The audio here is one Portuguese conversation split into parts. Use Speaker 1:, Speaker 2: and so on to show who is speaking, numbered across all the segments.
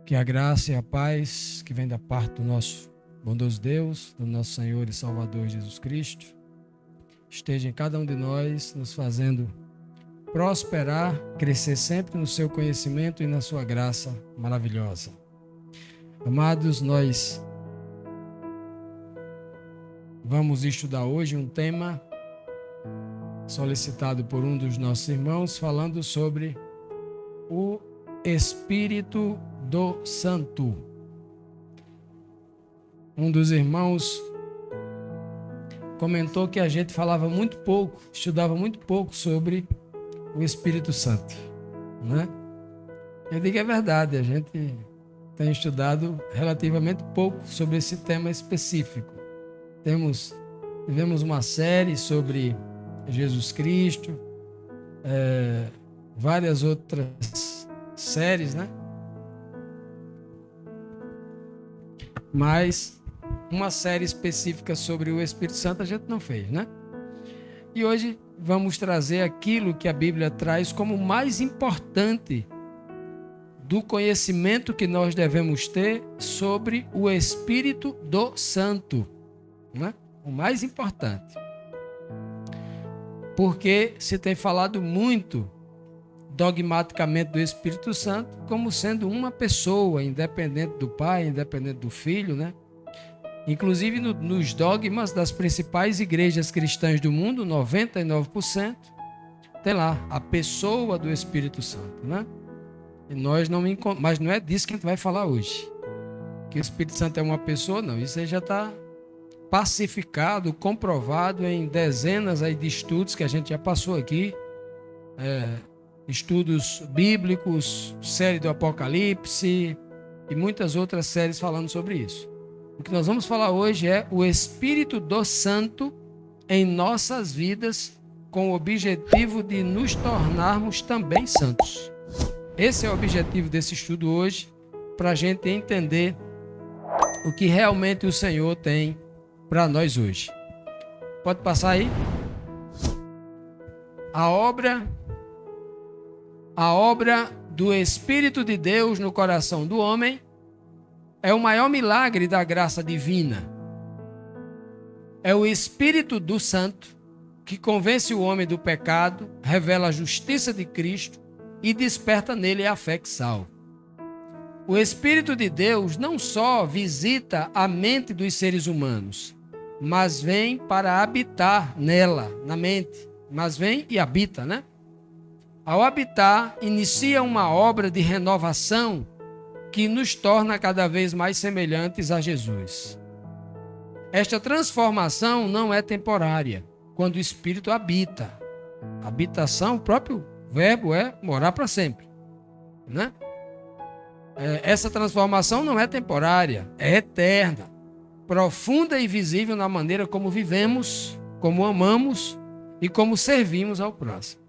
Speaker 1: Que a graça e a paz que vem da parte do nosso bondoso Deus, do nosso Senhor e Salvador Jesus Cristo, esteja em cada um de nós, nos fazendo prosperar, crescer sempre no seu conhecimento e na sua graça maravilhosa. Amados, nós vamos estudar hoje um tema solicitado por um dos nossos irmãos, falando sobre o Espírito do Santo. Um dos irmãos comentou que a gente falava muito pouco, estudava muito pouco sobre o Espírito Santo, né? Eu digo que é verdade, a gente tem estudado relativamente pouco sobre esse tema específico. Tivemos uma série sobre Jesus Cristo, várias outras séries, né? Mas uma série específica sobre o Espírito Santo a gente não fez, né? E hoje vamos trazer aquilo que a Bíblia traz como o mais importante do conhecimento que nós devemos ter sobre o Espírito do Santo, né? O mais importante. Porque se tem falado muito dogmaticamente do Espírito Santo como sendo uma pessoa, independente do Pai, independente do Filho, né? Inclusive nos dogmas das principais igrejas cristãs do mundo, 99%, tem lá a pessoa do Espírito Santo, né? E mas não é disso que a gente vai falar hoje. Que o Espírito Santo é uma pessoa, não. Isso aí já está pacificado, comprovado em dezenas aí de estudos que a gente já passou aqui. Estudos bíblicos, série do Apocalipse e muitas outras séries falando sobre isso. O que nós vamos falar hoje é o Espírito do Santo em nossas vidas, com o objetivo de nos tornarmos também santos. Esse é o objetivo desse estudo hoje, para a gente entender o que realmente o Senhor tem para nós hoje. Pode passar aí? A obra do Espírito de Deus no coração do homem é o maior milagre da graça divina. É o Espírito do Santo que convence o homem do pecado, revela a justiça de Cristo e desperta nele a fé que salva. O Espírito de Deus não só visita a mente dos seres humanos, mas vem para habitar nela, na mente. Mas vem e habita, né? Ao habitar, inicia uma obra de renovação que nos torna cada vez mais semelhantes a Jesus. Esta transformação não é temporária, quando o Espírito habita. Habitação, o próprio verbo é morar para sempre, né? Essa transformação não é temporária, é eterna, profunda e visível na maneira como vivemos, como amamos e como servimos ao próximo.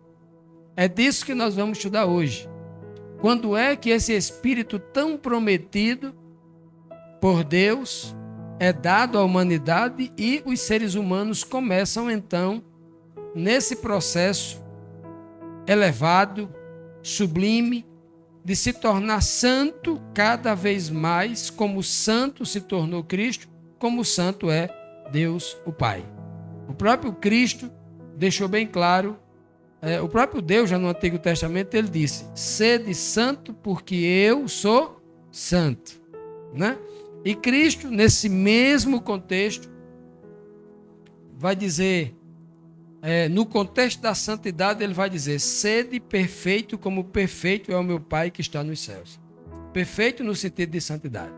Speaker 1: É disso que nós vamos estudar hoje. Quando é que esse Espírito tão prometido por Deus é dado à humanidade e os seres humanos começam então nesse processo elevado, sublime, de se tornar santo cada vez mais, como santo se tornou Cristo, como santo é Deus o Pai. O próprio Cristo deixou bem claro, o próprio Deus, já no Antigo Testamento, ele disse: sede santo porque eu sou santo, né? E Cristo, nesse mesmo contexto, vai dizer, no contexto da santidade, ele vai dizer: sede perfeito como perfeito é o meu Pai que está nos céus. Perfeito no sentido de santidade.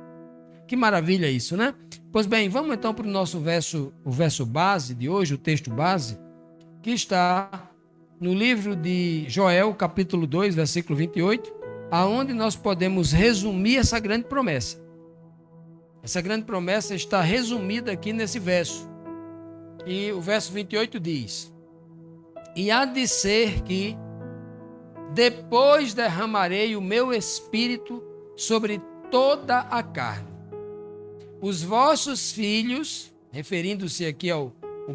Speaker 1: Que maravilha isso, né? Pois bem, vamos então para o nosso verso, o verso base de hoje, o texto base, que está no livro de Joel, capítulo 2, versículo 28, aonde nós podemos resumir essa grande promessa. Essa grande promessa está resumida aqui nesse verso. E o verso 28 diz: e há de ser que depois derramarei o meu espírito sobre toda a carne. Os vossos filhos, referindo-se aqui ao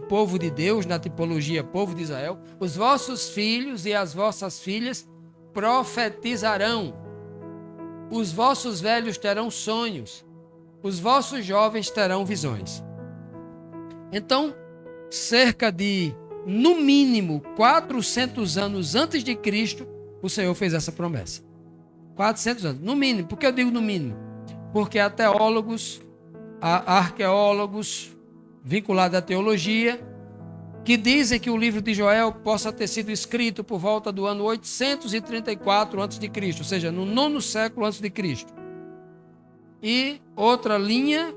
Speaker 1: povo de Deus, na tipologia povo de Israel, os vossos filhos e as vossas filhas profetizarão. os vossos velhos terão sonhos, os vossos jovens terão visões. Então, cerca de, no mínimo, 400 anos antes de Cristo, o Senhor fez essa promessa. 400 anos, no mínimo. Por que eu digo no mínimo? Porque há teólogos, há arqueólogos vinculados à teologia, que dizem que o livro de Joel possa ter sido escrito por volta do ano 834 a.C., ou seja, no 9º século a.C. E outra linha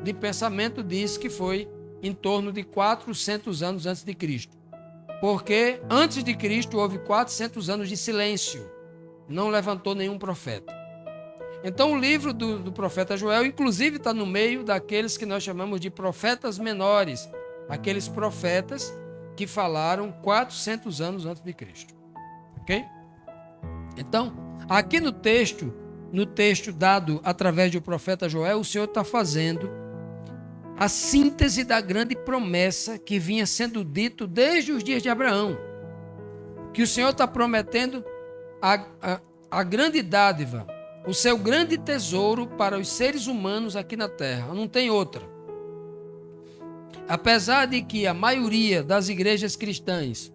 Speaker 1: de pensamento diz que foi em torno de 400 anos antes de Cristo. Porque antes de Cristo houve 400 anos de silêncio. Não levantou nenhum profeta. Então o livro do profeta Joel, inclusive, está no meio daqueles que nós chamamos de profetas menores. Aqueles profetas que falaram 400 anos antes de Cristo. Ok? Então, aqui no texto dado através do profeta Joel, o Senhor está fazendo a síntese da grande promessa que vinha sendo dito desde os dias de Abraão. Que o Senhor está prometendo a grande dádiva, o seu grande tesouro para os seres humanos aqui na terra. Não tem outra. Apesar de que a maioria das igrejas cristãs,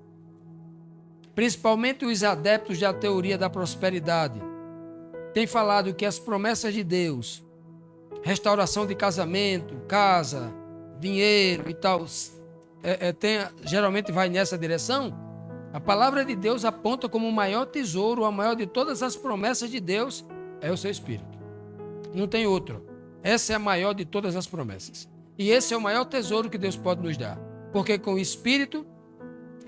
Speaker 1: principalmente os adeptos da teoria da prosperidade, tem falado que as promessas de Deus, restauração de casamento, casa, dinheiro e tal, geralmente vai nessa direção. A palavra de Deus aponta como o maior tesouro, a maior de todas as promessas de Deus, é o seu Espírito. Não tem outro. Essa é a maior de todas as promessas. E esse é o maior tesouro que Deus pode nos dar. Porque com o Espírito,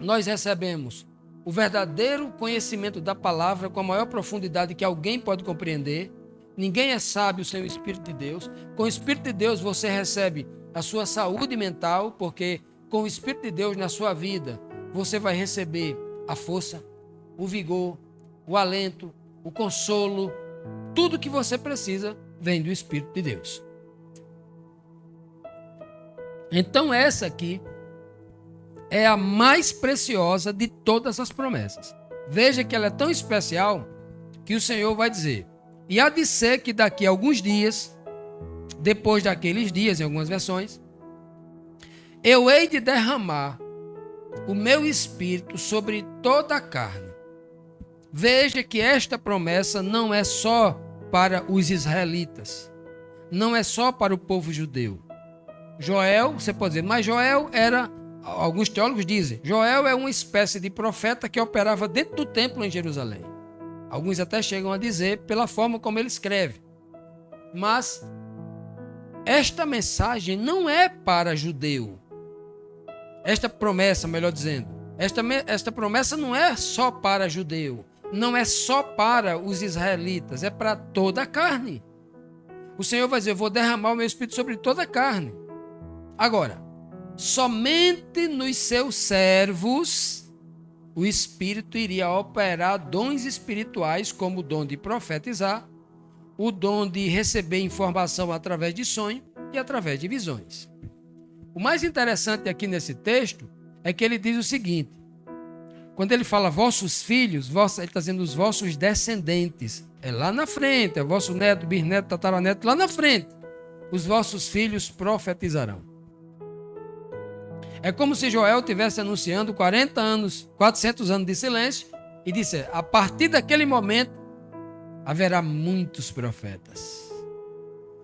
Speaker 1: nós recebemos o verdadeiro conhecimento da palavra com a maior profundidade que alguém pode compreender. Ninguém é sábio sem o Espírito de Deus. Com o Espírito de Deus você recebe a sua saúde mental, porque com o Espírito de Deus na sua vida, você vai receber a força, o vigor, o alento, o consolo. Tudo que você precisa vem do Espírito de Deus. Então essa aqui é a mais preciosa de todas as promessas. Veja que ela é tão especial que o Senhor vai dizer: e há de ser que daqui a alguns dias, depois daqueles dias, em algumas versões, eu hei de derramar o meu Espírito sobre toda a carne. Veja que esta promessa não é só para os israelitas, não é só para o povo judeu. Joel, você pode dizer, mas Joel era, alguns teólogos dizem, Joel é uma espécie de profeta que operava dentro do templo em Jerusalém. Alguns até chegam a dizer pela forma como ele escreve. Mas esta mensagem não é para judeu. Esta promessa, melhor dizendo, esta promessa não é só para judeu, não é só para os israelitas, é para toda a carne. O Senhor vai dizer: eu vou derramar o meu Espírito sobre toda a carne. Agora, somente nos seus servos o Espírito iria operar dons espirituais, como o dom de profetizar, o dom de receber informação através de sonho e através de visões. O mais interessante aqui nesse texto é que ele diz o seguinte: quando ele fala vossos filhos, ele está dizendo os vossos descendentes. É lá na frente, é vosso neto, bisneto, tataraneto, lá na frente. Os vossos filhos profetizarão. É como se Joel estivesse anunciando 400 anos de silêncio e disse: a partir daquele momento haverá muitos profetas.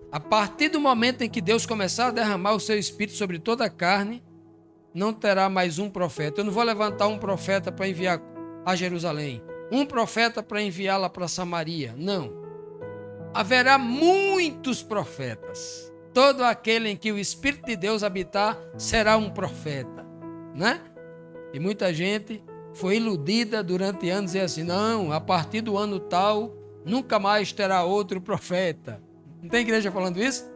Speaker 1: A partir do momento em que Deus começar a derramar o seu Espírito sobre toda a carne, não terá mais um profeta. Eu não vou levantar um profeta para enviar a Jerusalém, um profeta para enviá-la para Samaria. Não. Haverá muitos profetas. Todo aquele em que o Espírito de Deus habitar será um profeta, né? E muita gente foi iludida durante anos e assim: não, a partir do ano tal, nunca mais terá outro profeta. Não tem igreja falando isso?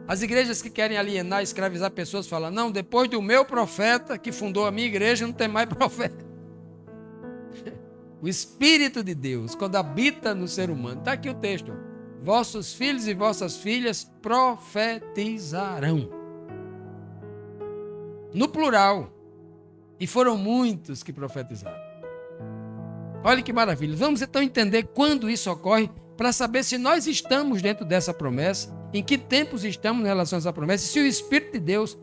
Speaker 1: As igrejas que querem alienar, escravizar pessoas falam: não, depois do meu profeta que fundou a minha igreja, não tem mais profeta. O Espírito de Deus, quando habita no ser humano, está aqui o texto: vossos filhos e vossas filhas profetizarão. No plural. E foram muitos que profetizaram. Olha que maravilha. Vamos então entender quando isso ocorre para saber se nós estamos dentro dessa promessa, em que tempos estamos em relação a essa promessa, se o Espírito de Deus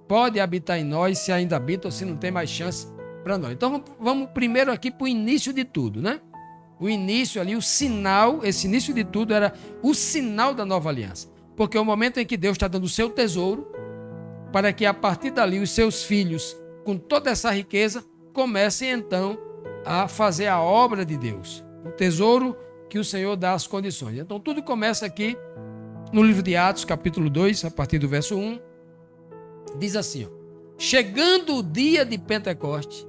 Speaker 1: pode habitar em nós, se ainda habita ou se não tem mais chance para nós. Então vamos primeiro aqui para o início de tudo, né? O início ali, o sinal, esse início de tudo era o sinal da nova aliança. Porque é o momento em que Deus está dando o seu tesouro, para que a partir dali os seus filhos, com toda essa riqueza, comecem então a fazer a obra de Deus. O tesouro que o Senhor dá as condições. Então tudo começa aqui no livro de Atos, capítulo 2, a partir do verso 1. Diz assim, ó, chegando o dia de Pentecostes,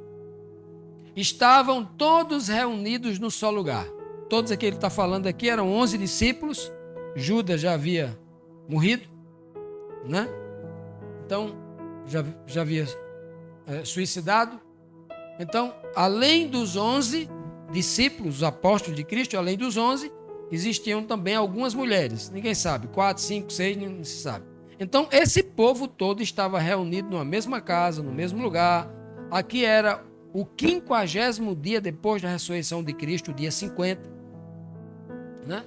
Speaker 1: estavam todos reunidos no só lugar. Todos aqui, ele está falando aqui, eram 11 discípulos. Judas já havia morrido, né? Então, já havia suicidado. Então, além dos 11 discípulos, os apóstolos de Cristo, além dos 11, existiam também algumas mulheres. Ninguém sabe, 4, 5, 6, não se sabe. Então, esse povo todo estava reunido numa mesma casa, no mesmo lugar. Aqui era o 50º dia depois da ressurreição de Cristo, o dia 50. Né?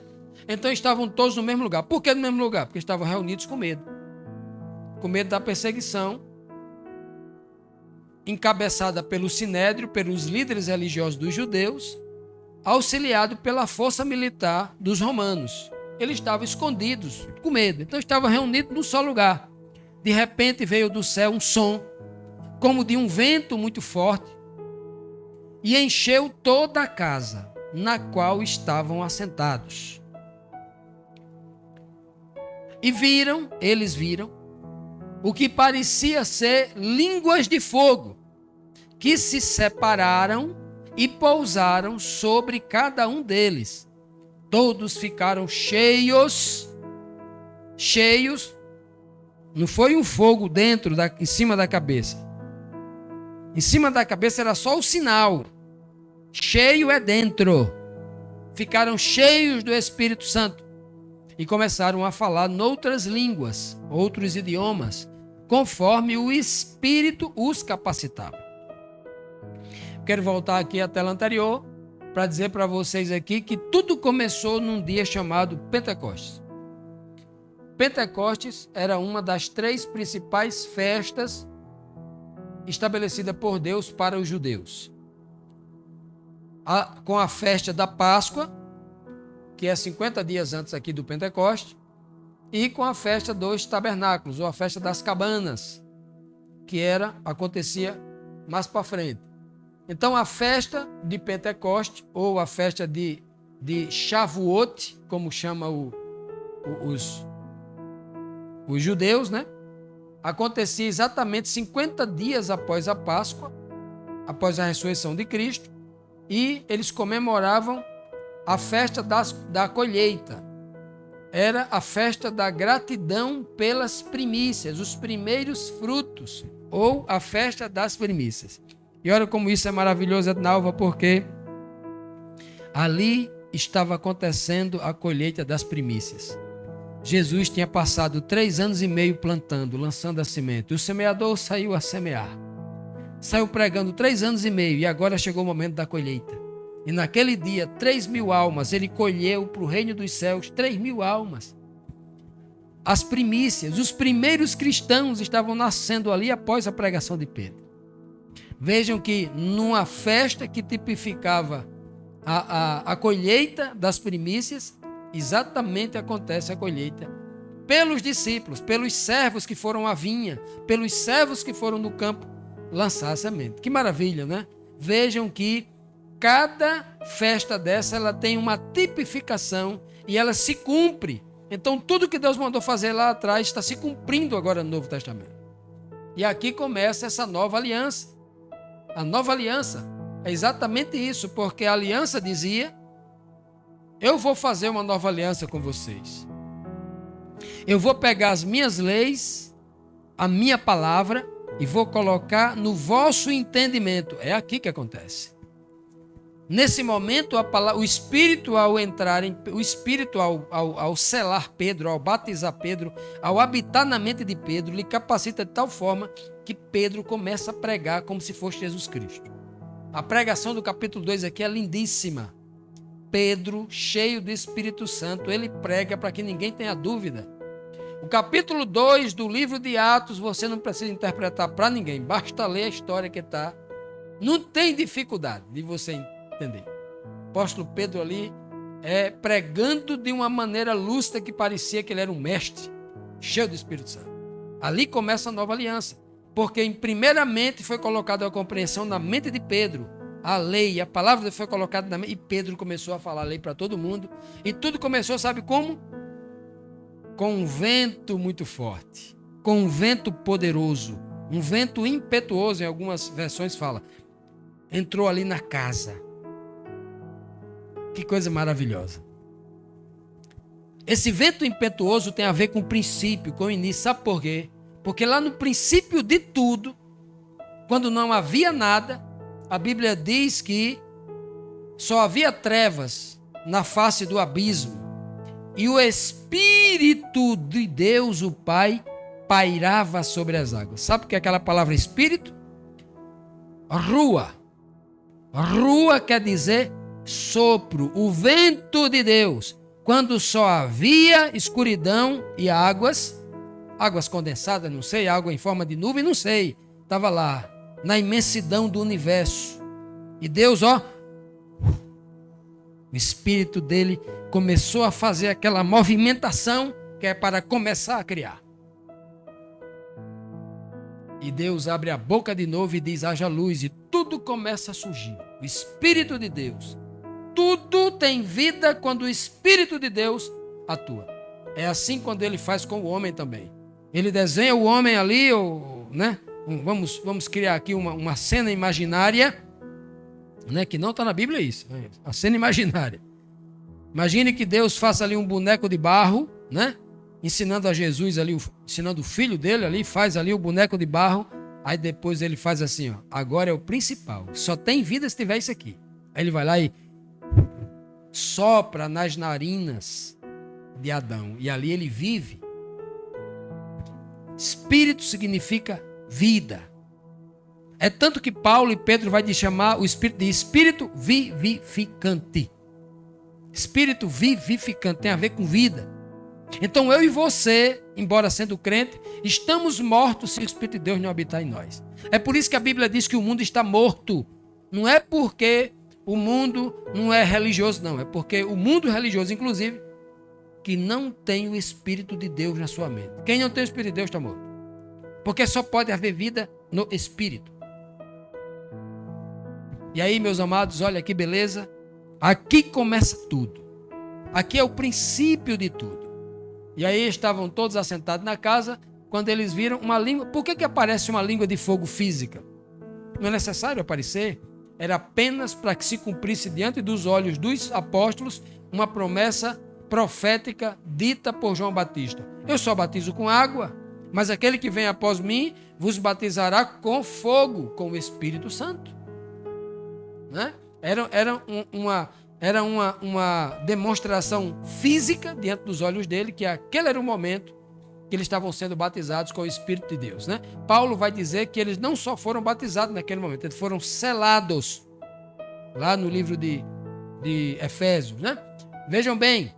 Speaker 1: Então estavam todos no mesmo lugar. Por que no mesmo lugar? Porque estavam reunidos com medo. Com medo da perseguição, encabeçada pelo Sinédrio, pelos líderes religiosos dos judeus, auxiliado pela força militar dos romanos. Eles estavam escondidos, com medo. Então estavam reunidos num só lugar. De repente veio do céu um som, como de um vento muito forte, e encheu toda a casa na qual estavam assentados. E eles viram, o que parecia ser línguas de fogo, que se separaram e pousaram sobre cada um deles. Todos ficaram cheios, não foi um fogo em cima da cabeça. Em cima da cabeça era só o sinal. Cheio é dentro. Ficaram cheios do Espírito Santo e começaram a falar noutras línguas, outros idiomas, conforme o Espírito os capacitava. Quero voltar aqui à tela anterior para dizer para vocês aqui que tudo começou num dia chamado Pentecostes. Pentecostes era uma das 3 principais festas estabelecida por Deus para os judeus. Com a festa da Páscoa, que é 50 dias antes aqui do Pentecoste, e com a festa dos tabernáculos, ou a festa das cabanas, que acontecia mais para frente. Então a festa de Pentecoste, ou a festa de Shavuot, como chamam os judeus, né? Acontecia exatamente 50 dias após a Páscoa, após a ressurreição de Cristo, e eles comemoravam a festa da colheita. Era a festa da gratidão pelas primícias, os primeiros frutos, ou a festa das primícias. E olha como isso é maravilhoso, Ednalva, porque ali estava acontecendo a colheita das primícias. Jesus tinha passado 3 anos e meio plantando, lançando a semente. O semeador saiu a semear. Saiu pregando 3 anos e meio e agora chegou o momento da colheita. E naquele dia, 3.000 almas, ele colheu para o reino dos céus 3.000 almas. As primícias, os primeiros cristãos estavam nascendo ali após a pregação de Pedro. Vejam que numa festa que tipificava a colheita das primícias, exatamente acontece a colheita pelos discípulos, pelos servos que foram à vinha, pelos servos que foram no campo lançar a semente. Que maravilha, né? Vejam que cada festa dessa, ela tem uma tipificação e ela se cumpre. Então tudo que Deus mandou fazer lá atrás está se cumprindo agora no Novo Testamento. E aqui começa essa nova aliança. A nova aliança é exatamente isso, porque a aliança dizia: eu vou fazer uma nova aliança com vocês. Eu vou pegar as minhas leis, a minha palavra, e vou colocar no vosso entendimento. É aqui que acontece. Nesse momento, o Espírito ao selar Pedro, ao batizar Pedro, ao habitar na mente de Pedro, lhe capacita de tal forma que Pedro começa a pregar como se fosse Jesus Cristo. A pregação do capítulo 2 aqui é lindíssima. Pedro, cheio do Espírito Santo, ele prega para que ninguém tenha dúvida. O capítulo 2 do livro de Atos, você não precisa interpretar para ninguém, basta ler a história que está. Não tem dificuldade de você entender. O apóstolo Pedro ali pregando de uma maneira lúcida que parecia que ele era um mestre, cheio do Espírito Santo. Ali começa a nova aliança, porque primeiramente foi colocada a compreensão na mente de Pedro, a lei, a palavra foi colocada na mente, e Pedro começou a falar a lei para todo mundo, e tudo começou, sabe como? Com um vento muito forte, com um vento poderoso, um vento impetuoso, em algumas versões fala, entrou ali na casa. Que coisa maravilhosa. Esse vento impetuoso tem a ver com o princípio, com o início. Sabe por quê? Porque lá no princípio de tudo, quando não havia nada, a Bíblia diz que só havia trevas na face do abismo. E o Espírito de Deus, o Pai, pairava sobre as águas. Sabe o que é aquela palavra Espírito? Rua. Rua quer dizer sopro, o vento de Deus. Quando só havia escuridão e águas condensadas, não sei, água em forma de nuvem, não sei. Estava lá, na imensidão do universo. E Deus, o Espírito dele começou a fazer aquela movimentação que é para começar a criar. E Deus abre a boca de novo e diz, haja luz, e tudo começa a surgir. O Espírito de Deus. Tudo tem vida quando o Espírito de Deus atua. É assim quando ele faz com o homem também. Ele desenha o homem ali, né? Vamos criar aqui uma cena imaginária, né? Que não está na Bíblia isso. A cena imaginária. Imagine que Deus faça ali um boneco de barro, né? Ensinando a Jesus ali, ensinando o filho dele ali, faz ali o boneco de barro. Aí depois ele faz assim, ó. Agora é o principal. Só tem vida se tiver isso aqui. Aí ele vai lá e sopra nas narinas de Adão. E ali ele vive. Espírito significa vida. É tanto que Paulo e Pedro vai chamar o Espírito de Espírito vivificante. Espírito vivificante tem a ver com vida. Então eu e você, embora sendo crente, estamos mortos se o Espírito de Deus não habitar em nós. É por isso que a Bíblia diz que o mundo está morto. Não é porque o mundo não é religioso, não. É porque o mundo religioso, inclusive, que não tem o Espírito de Deus na sua mente. Quem não tem o Espírito de Deus está morto. Porque só pode haver vida no Espírito. E aí, meus amados, olha que beleza. Aqui começa tudo. Aqui é o princípio de tudo. E aí estavam todos assentados na casa, quando eles viram uma língua. Por que aparece uma língua de fogo física? Não é necessário aparecer. Era apenas para que se cumprisse diante dos olhos dos apóstolos uma promessa profética dita por João Batista. Eu só batizo com água, mas aquele que vem após mim vos batizará com fogo, com o Espírito Santo. Né? Era uma demonstração física diante dos olhos dele, que aquele era o momento que eles estavam sendo batizados com o Espírito de Deus. Né? Paulo vai dizer que eles não só foram batizados naquele momento, eles foram selados, lá no livro de Efésios. Né? Vejam bem,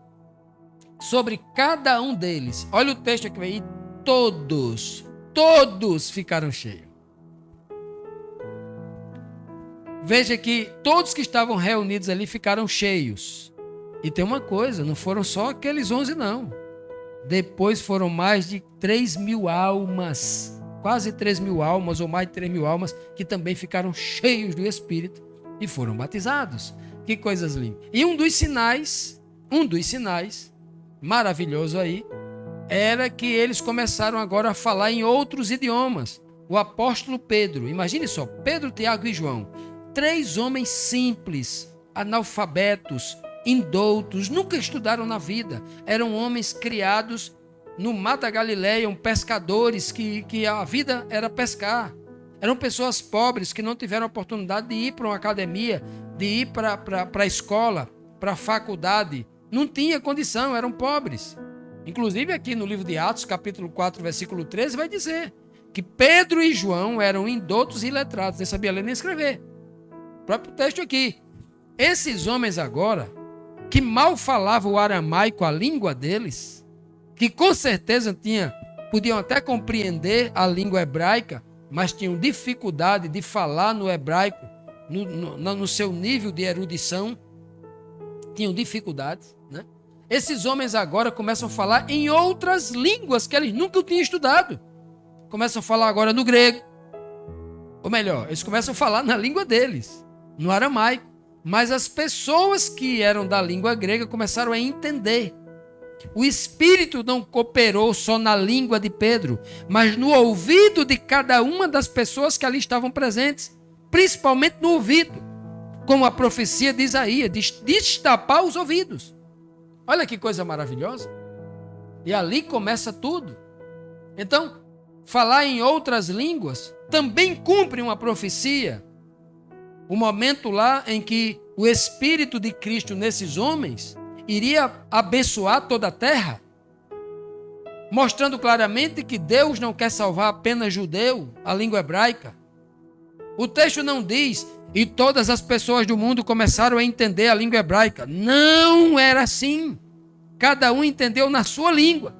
Speaker 1: sobre cada um deles, olha o texto aqui, e todos ficaram cheios. Veja que todos que estavam reunidos ali ficaram cheios. E tem uma coisa, não foram só aqueles 11 não. Depois foram mais de 3.000 almas, quase 3.000 almas ou mais de 3.000 almas, que também ficaram cheios do Espírito e foram batizados. Que coisas lindas. E um dos sinais maravilhoso aí, era que eles começaram agora a falar em outros idiomas. O apóstolo Pedro, imagine só, Pedro, Tiago e João, 3 homens simples, analfabetos, indoutos, nunca estudaram na vida. Eram homens criados no Mar da Galileia, pescadores que a vida era pescar. Eram pessoas pobres que não tiveram oportunidade de ir para uma academia, de ir para a escola, para a faculdade. Não tinha condição, eram pobres. Inclusive aqui no livro de Atos, capítulo 4, versículo 13, vai dizer que Pedro e João eram indoutos e iletrados, nem sabia ler nem escrever. O próprio texto aqui. Esses homens agora, que mal falavam o aramaico, a língua deles, que com certeza podiam até compreender a língua hebraica, mas tinham dificuldade de falar no hebraico, no seu nível de erudição, tinham dificuldades, né? Esses homens agora começam a falar em outras línguas que eles nunca tinham estudado. Começam a falar agora no grego. Ou melhor, eles começam a falar na língua deles, no aramaico. Mas as pessoas que eram da língua grega começaram a entender. O Espírito não cooperou só na língua de Pedro, mas no ouvido de cada uma das pessoas que ali estavam presentes. Principalmente no ouvido, como a profecia de Isaías, de destapar os ouvidos. Olha que coisa maravilhosa. E ali começa tudo. Então, falar em outras línguas também cumpre uma profecia. O momento lá em que o Espírito de Cristo nesses homens iria abençoar toda a terra, mostrando claramente que Deus não quer salvar apenas judeu, a língua hebraica. O texto não diz, e todas as pessoas do mundo começaram a entender a língua hebraica. Não era assim. Cada um entendeu na sua língua.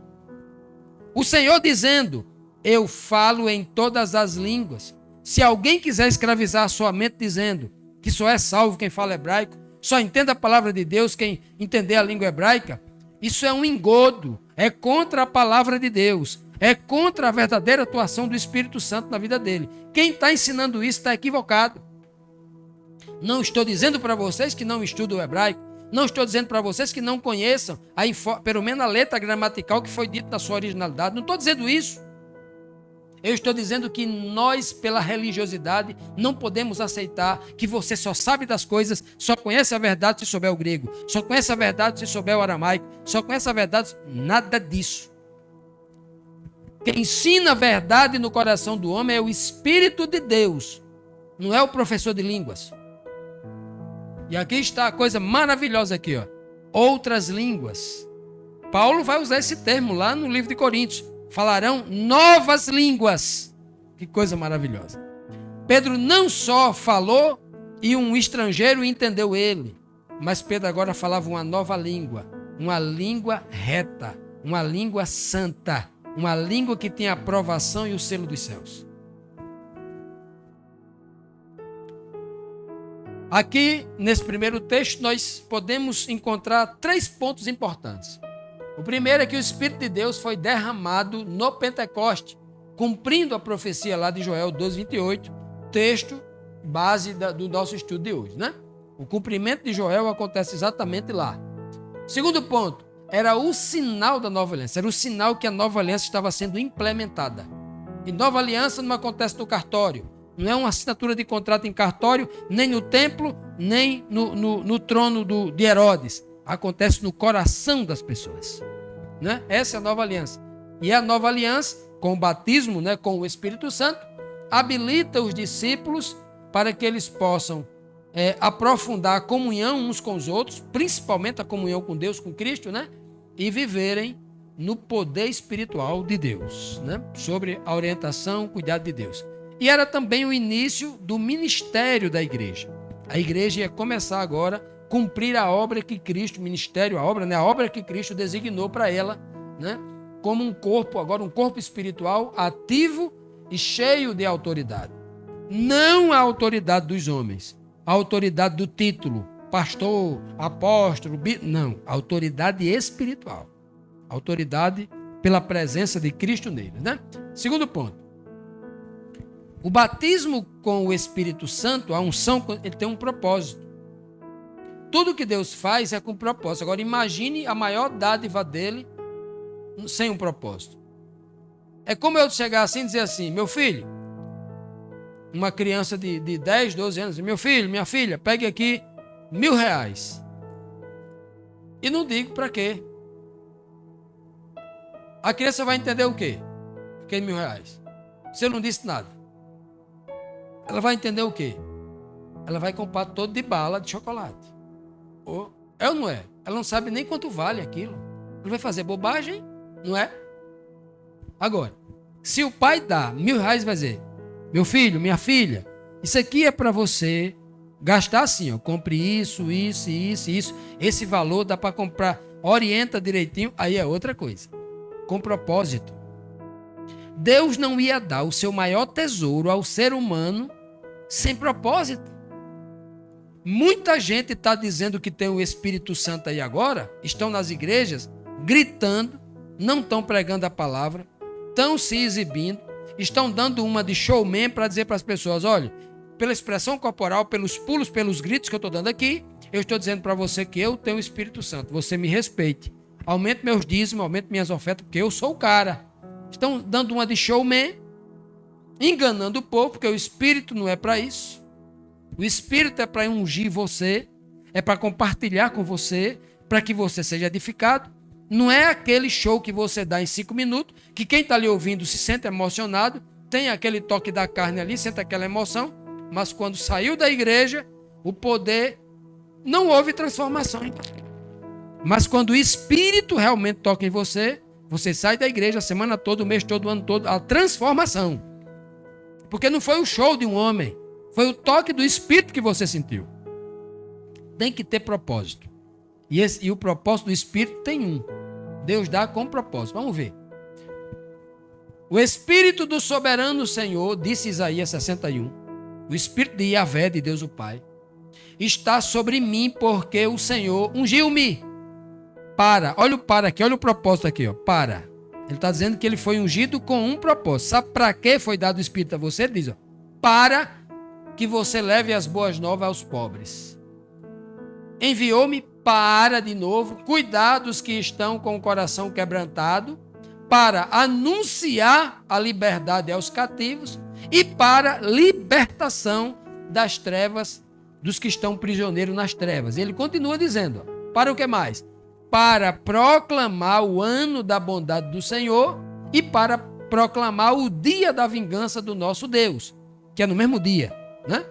Speaker 1: O Senhor dizendo, eu falo em todas as línguas. Se alguém quiser escravizar a sua mente dizendo que só é salvo quem fala hebraico, só entende a palavra de Deus quem entender a língua hebraica, isso é um engodo, é contra a palavra de Deus, é contra a verdadeira atuação do Espírito Santo na vida dele. Quem está ensinando isso está equivocado. Não estou dizendo para vocês que não estudam o hebraico, não estou dizendo para vocês que não conheçam pelo menos a letra gramatical que foi dita na sua originalidade, não estou dizendo isso. Eu estou dizendo que nós, pela religiosidade, não podemos aceitar que você só sabe das coisas, só conhece a verdade se souber o grego, só conhece a verdade se souber o aramaico, só conhece a verdade, nada disso. Quem ensina a verdade no coração do homem é o Espírito de Deus, não é o professor de línguas. E aqui está a coisa maravilhosa aqui, ó. Outras línguas. Paulo vai usar esse termo lá no livro de Coríntios. Falarão novas línguas. Que coisa maravilhosa. Pedro não só falou e um estrangeiro entendeu ele, mas Pedro agora falava uma nova língua, uma língua reta, uma língua santa, uma língua que tem a aprovação e o selo dos céus. Aqui, nesse primeiro texto, nós podemos encontrar 3 pontos importantes. O primeiro é que o Espírito de Deus foi derramado no Pentecoste, cumprindo a profecia lá de Joel 12:28, texto base do nosso estudo de hoje, né? O cumprimento de Joel acontece exatamente lá. Segundo ponto, era o sinal da nova aliança, era o sinal que a nova aliança estava sendo implementada. E nova aliança não acontece no cartório, não é uma assinatura de contrato em cartório, nem no templo, nem no trono de Herodes. Acontece no coração das pessoas, né? Essa é a nova aliança. E a nova aliança, com o batismo, né, com o Espírito Santo, habilita os discípulos para que eles possam aprofundar a comunhão uns com os outros, principalmente a comunhão com Deus, com Cristo, né? E viverem no poder espiritual de Deus, né? Sobre a orientação, cuidado de Deus. E era também o início do ministério da igreja. A igreja ia começar agora a cumprir a obra que Cristo, ministério, a obra que Cristo designou para ela, né? Como um corpo, agora um corpo espiritual ativo e cheio de autoridade. Não a autoridade dos homens, a autoridade do título, pastor, apóstolo, não, a autoridade espiritual. Autoridade pela presença de Cristo nele, né? Segundo ponto. O batismo com o Espírito Santo, a unção, ele tem um propósito. Tudo que Deus faz é com propósito. Agora imagine a maior dádiva dele sem um propósito. É como eu chegar assim e dizer assim, meu filho, uma criança de 10, 12 anos, meu filho, minha filha, pegue aqui R$1.000. E não digo para quê. A criança vai entender o quê? Aquele R$1.000. Você não disse nada. Ela vai entender o quê? Ela vai comprar todo de bala de chocolate. É ou não é? Ela não sabe nem quanto vale aquilo. Ela vai fazer bobagem, não é? Agora, se o pai dá R$1.000, vai dizer, meu filho, minha filha, isso aqui é para você Gastar assim, ó, compre isso. Esse valor dá para comprar. Orienta direitinho, aí é outra coisa. Com propósito. Deus não ia dar o seu maior tesouro ao ser humano sem propósito. Muita gente está dizendo que tem o Espírito Santo aí agora, estão nas igrejas, gritando, não estão pregando a palavra, estão se exibindo, estão dando uma de showman para dizer para as pessoas, olha, pela expressão corporal, pelos pulos, pelos gritos que eu estou dando aqui, eu estou dizendo para você que eu tenho o Espírito Santo, você me respeite, aumente meus dízimos, aumente minhas ofertas, porque eu sou o cara. Estão dando uma de showman, enganando o povo, porque o Espírito não é para isso. O Espírito é para ungir você, é para compartilhar com você, para que você seja edificado. Não é aquele show que você dá em 5 minutos, que quem está ali ouvindo se sente emocionado, tem aquele toque da carne ali, sente aquela emoção, mas quando saiu da igreja, o poder, não houve transformação. Mas quando o Espírito realmente toca em você, você sai da igreja a semana toda, o mês todo, o ano todo, a transformação. Porque não foi o show de um homem, foi o toque do Espírito que você sentiu. Tem que ter propósito. E o propósito do Espírito tem um. Deus dá com propósito. Vamos ver. O Espírito do soberano Senhor, disse Isaías 61, o Espírito de Yahvé, de Deus o Pai, está sobre mim porque o Senhor ungiu-me. Olha o para aqui, olha o propósito aqui, ó. Para. Ele está dizendo que ele foi ungido com um propósito. Sabe para que foi dado o Espírito a você? Ele diz, ó, para que você leve as boas novas aos pobres. Enviou-me para, de novo, cuidar dos que estão com o coração quebrantado, para anunciar a liberdade aos cativos e para libertação das trevas, dos que estão prisioneiros nas trevas. Ele continua dizendo, ó, para o que mais? Para proclamar o ano da bondade do Senhor e para proclamar o dia da vingança do nosso Deus, que é no mesmo dia, né?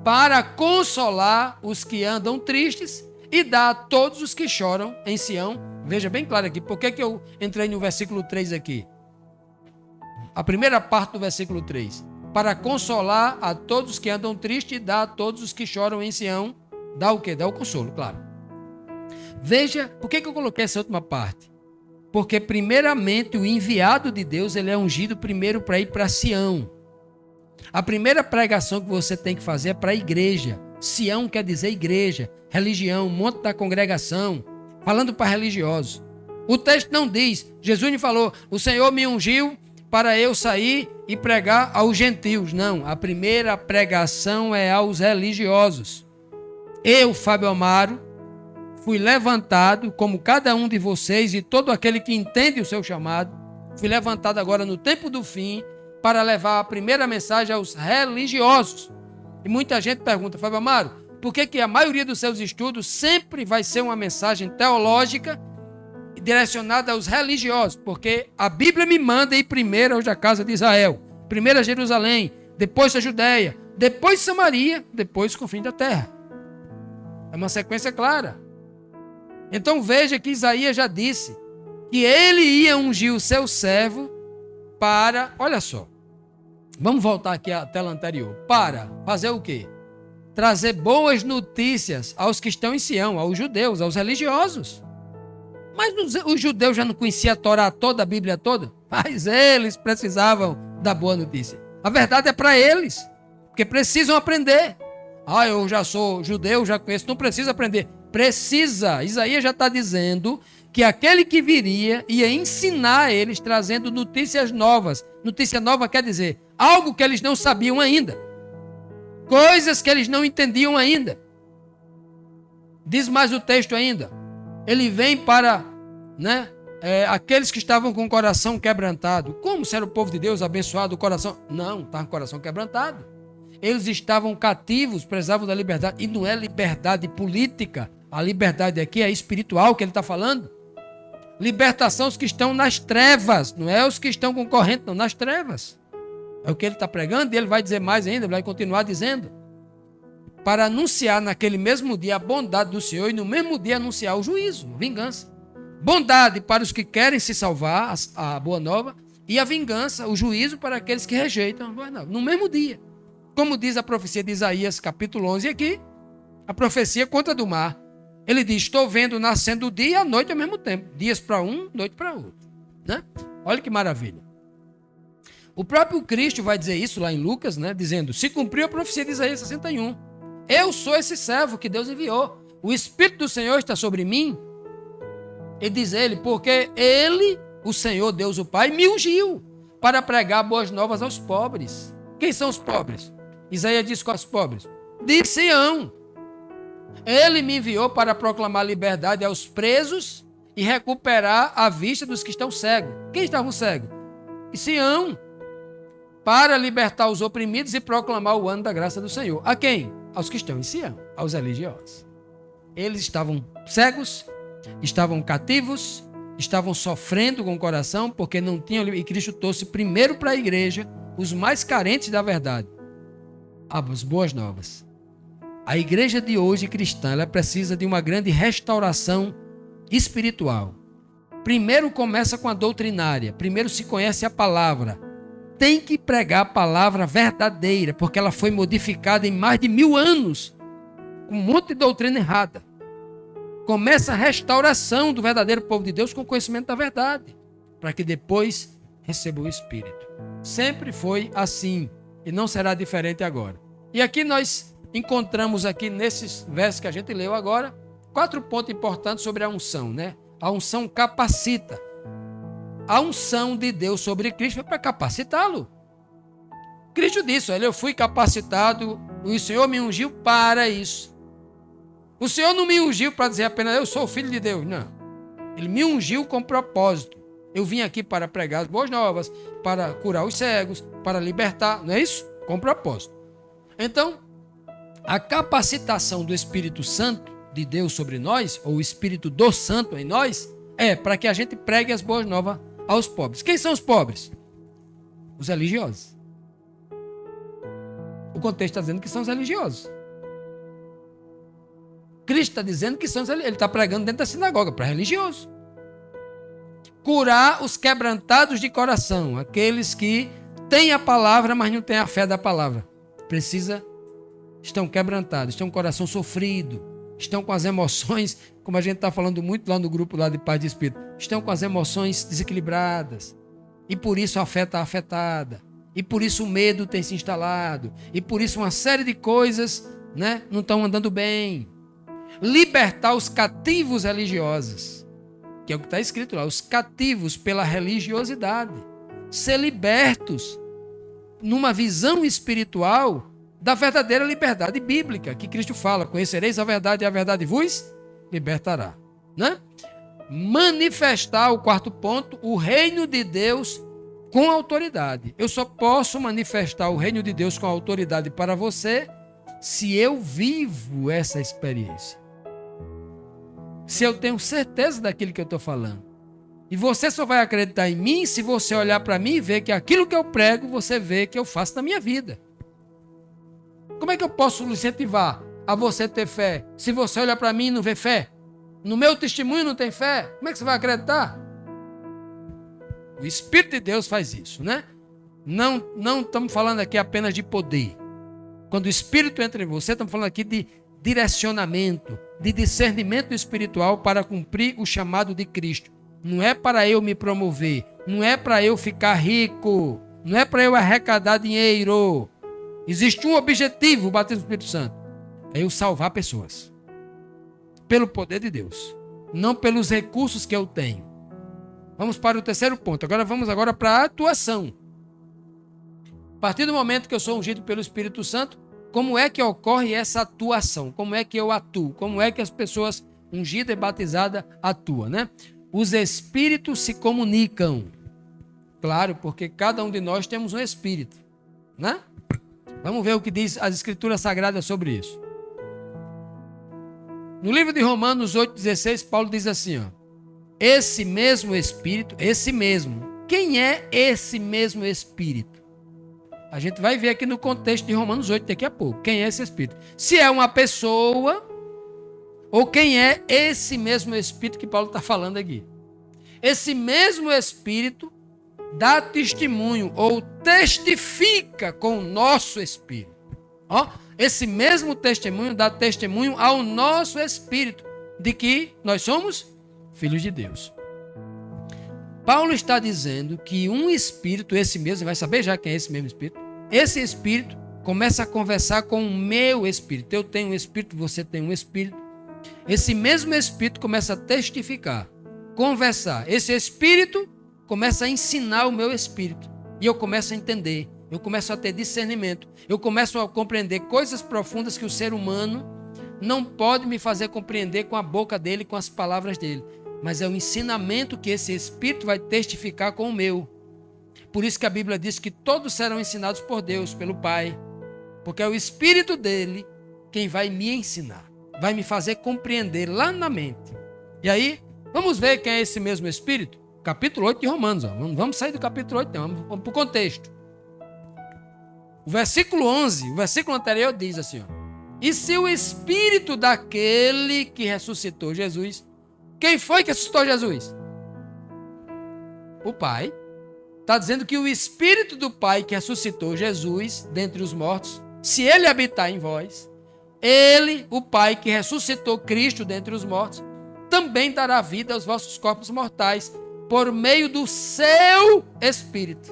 Speaker 1: Para consolar os que andam tristes e dar a todos os que choram em Sião. Veja bem claro aqui, por que eu entrei no versículo 3 aqui? A primeira parte do versículo 3. Para consolar a todos os que andam tristes e dar a todos os que choram em Sião. Dá o quê? Dá o consolo, claro. Veja, por que eu coloquei essa última parte? Porque primeiramente o enviado de Deus, ele é ungido primeiro para ir para Sião. A primeira pregação que você tem que fazer é para a igreja. Sião quer dizer igreja, religião, monte da congregação, falando para religiosos. O texto não diz, Jesus me falou, o Senhor me ungiu para eu sair e pregar aos gentios. Não, a primeira pregação é aos religiosos. Eu, Fábio Amaro, fui levantado, como cada um de vocês e todo aquele que entende o seu chamado, fui levantado agora no tempo do fim para levar a primeira mensagem aos religiosos. E muita gente pergunta, Fábio Amaro, por que a maioria dos seus estudos sempre vai ser uma mensagem teológica direcionada aos religiosos? Porque a Bíblia me manda ir primeiro aos da casa de Israel, primeiro a Jerusalém, depois a Judéia, depois Samaria, depois o confim da terra. É uma sequência clara. Então veja que Isaías já disse que ele ia ungir o seu servo para, olha só, vamos voltar aqui à tela anterior, para fazer o quê? Trazer boas notícias aos que estão em Sião, aos judeus, aos religiosos. Mas os judeus já não conheciam a Torá toda, a Bíblia toda, mas eles precisavam da boa notícia. A verdade é para eles, porque precisam aprender. Eu já sou judeu, já conheço, não precisa aprender. Precisa. Isaías já está dizendo que aquele que viria ia ensinar a eles, trazendo notícias novas. Notícia nova quer dizer algo que eles não sabiam ainda. Coisas que eles não entendiam ainda. Diz mais o texto ainda. Ele vem para, aqueles que estavam com o coração quebrantado. Como ser o povo de Deus abençoado o coração? Não, estava com o coração quebrantado. Eles estavam cativos, precisavam da liberdade. E não é liberdade política. A liberdade aqui é espiritual que ele está falando. Libertação os que estão nas trevas. Não é os que estão com corrente, não, nas trevas. É o que ele está pregando e ele vai dizer mais ainda, vai continuar dizendo. Para anunciar naquele mesmo dia a bondade do Senhor e no mesmo dia anunciar o juízo, a vingança. Bondade para os que querem se salvar, a boa nova, e a vingança, o juízo para aqueles que rejeitam a boa nova, no mesmo dia. Como diz a profecia de Isaías, capítulo 11 aqui, A profecia conta do mar. Ele diz, estou vendo nascendo o dia e a noite ao mesmo tempo. Dias para um, noite para outro. Né? Olha que maravilha. O próprio Cristo vai dizer isso lá em Lucas, né? Dizendo, se cumpriu a profecia de Isaías 61. Eu sou esse servo que Deus enviou. O Espírito do Senhor está sobre mim. E diz ele, porque ele, o Senhor, Deus o Pai, me ungiu para pregar boas novas aos pobres. Quem são os pobres? Isaías diz quais pobres? De Sião. Ele me enviou para proclamar liberdade aos presos e recuperar a vista dos que estão cegos. Quem estavam cegos? De Sião. Para libertar os oprimidos e proclamar o ano da graça do Senhor. A quem? Aos que estão em Sião, aos religiosos. Eles estavam cegos, estavam cativos, estavam sofrendo com o coração, porque não tinham... E Cristo trouxe primeiro para a igreja os mais carentes da verdade. As boas novas. A igreja de hoje cristã, ela precisa de uma grande restauração espiritual. Primeiro começa com a doutrinária. Primeiro se conhece a palavra. Tem que pregar a palavra verdadeira, porque ela foi modificada em mais de 1000 anos, com um monte de doutrina errada. Começa a restauração do verdadeiro povo de Deus com o conhecimento da verdade, para que depois receba o Espírito. Sempre foi assim, e não será diferente agora. E aqui nós encontramos aqui nesses versos que a gente leu agora, 4 pontos importantes sobre a unção, né? A unção capacita. A unção de Deus sobre Cristo foi para capacitá-lo. Cristo disse, olha, eu fui capacitado, o Senhor me ungiu para isso. O Senhor não me ungiu para dizer apenas, eu sou o filho de Deus, não. Ele me ungiu com propósito. Eu vim aqui para pregar as boas novas, para curar os cegos, para libertar, não é isso? Com propósito. Então, a capacitação do Espírito Santo de Deus sobre nós, ou o Espírito do Santo em nós, é para que a gente pregue as boas novas aos pobres. Quem são os pobres? Os religiosos. O contexto está dizendo que são os religiosos. Cristo está dizendo que são os religiosos. Ele está pregando dentro da sinagoga para religiosos. Curar os quebrantados de coração, aqueles que têm a palavra, mas não têm a fé da palavra. Estão quebrantados, estão com o coração sofrido, estão com as emoções, como a gente está falando muito lá no grupo lá de Paz de Espírito, estão com as emoções desequilibradas. E por isso a fé está afetada. E por isso o medo tem se instalado. E por isso uma série de coisas, né, não estão andando bem. Libertar os cativos religiosos, que é o que está escrito lá, os cativos pela religiosidade. Ser libertos numa visão espiritual da verdadeira liberdade bíblica, que Cristo fala, conhecereis a verdade e a verdade vos libertará. Né? Manifestar, o 4º ponto, o reino de Deus com autoridade. Eu só posso manifestar o reino de Deus com autoridade para você se eu vivo essa experiência. Se eu tenho certeza daquilo que eu estou falando. E você só vai acreditar em mim se você olhar para mim e ver que aquilo que eu prego, você vê que eu faço na minha vida. Como é que eu posso incentivar a você ter fé se você olhar para mim e não vê fé? No meu testemunho não tem fé? Como é que você vai acreditar? O Espírito de Deus faz isso, né? Não estamos falando aqui apenas de poder. Quando o Espírito entra em você, estamos falando aqui de direcionamento, de discernimento espiritual para cumprir o chamado de Cristo. Não é para eu me promover, não é para eu ficar rico, não é para eu arrecadar dinheiro. Existe um objetivo, o batismo do Espírito Santo. É eu salvar pessoas. Pelo poder de Deus. Não pelos recursos que eu tenho. Vamos para o 3º ponto. Vamos para a atuação. A partir do momento que eu sou ungido pelo Espírito Santo, como é que ocorre essa atuação? Como é que eu atuo? Como é que as pessoas ungidas e batizadas atuam, né? Os espíritos se comunicam. Claro, porque cada um de nós temos um espírito, né? Vamos ver o que diz as Escrituras Sagradas sobre isso. No livro de Romanos 8,16, Paulo diz assim, ó, esse mesmo Espírito, esse mesmo. Quem é esse mesmo Espírito? A gente vai ver aqui no contexto de Romanos 8 daqui a pouco. Quem é esse Espírito? Se é uma pessoa ou quem é esse mesmo Espírito que Paulo está falando aqui. Esse mesmo Espírito dá testemunho ou testifica com o nosso Espírito. Ó, esse mesmo testemunho dá testemunho ao nosso espírito de que nós somos filhos de Deus. Paulo está dizendo que um espírito, esse mesmo, vai saber já quem é esse mesmo espírito, esse espírito começa a conversar com o meu espírito. Eu tenho um espírito, você tem um espírito. Esse mesmo espírito começa a testificar, conversar. Esse espírito começa a ensinar o meu espírito. E eu começo a entender, eu começo a ter discernimento, eu começo a compreender coisas profundas que o ser humano não pode me fazer compreender com a boca dele, com as palavras dele. Mas é o ensinamento que esse espírito vai testificar com o meu. Por isso que a Bíblia diz que todos serão ensinados por Deus, pelo Pai. Porque é o espírito dele quem vai me ensinar, vai me fazer compreender lá na mente. E aí, vamos ver quem é esse mesmo espírito? Capítulo 8 de Romanos. Ó. Vamos sair do capítulo 8, não, vamos para o contexto. O versículo 11, o versículo anterior diz assim, ó, e se o espírito daquele que ressuscitou Jesus, quem foi que ressuscitou Jesus? O Pai. Está dizendo que o espírito do Pai que ressuscitou Jesus dentre os mortos, se ele habitar em vós, ele, o Pai que ressuscitou Cristo dentre os mortos, também dará vida aos vossos corpos mortais por meio do seu Espírito.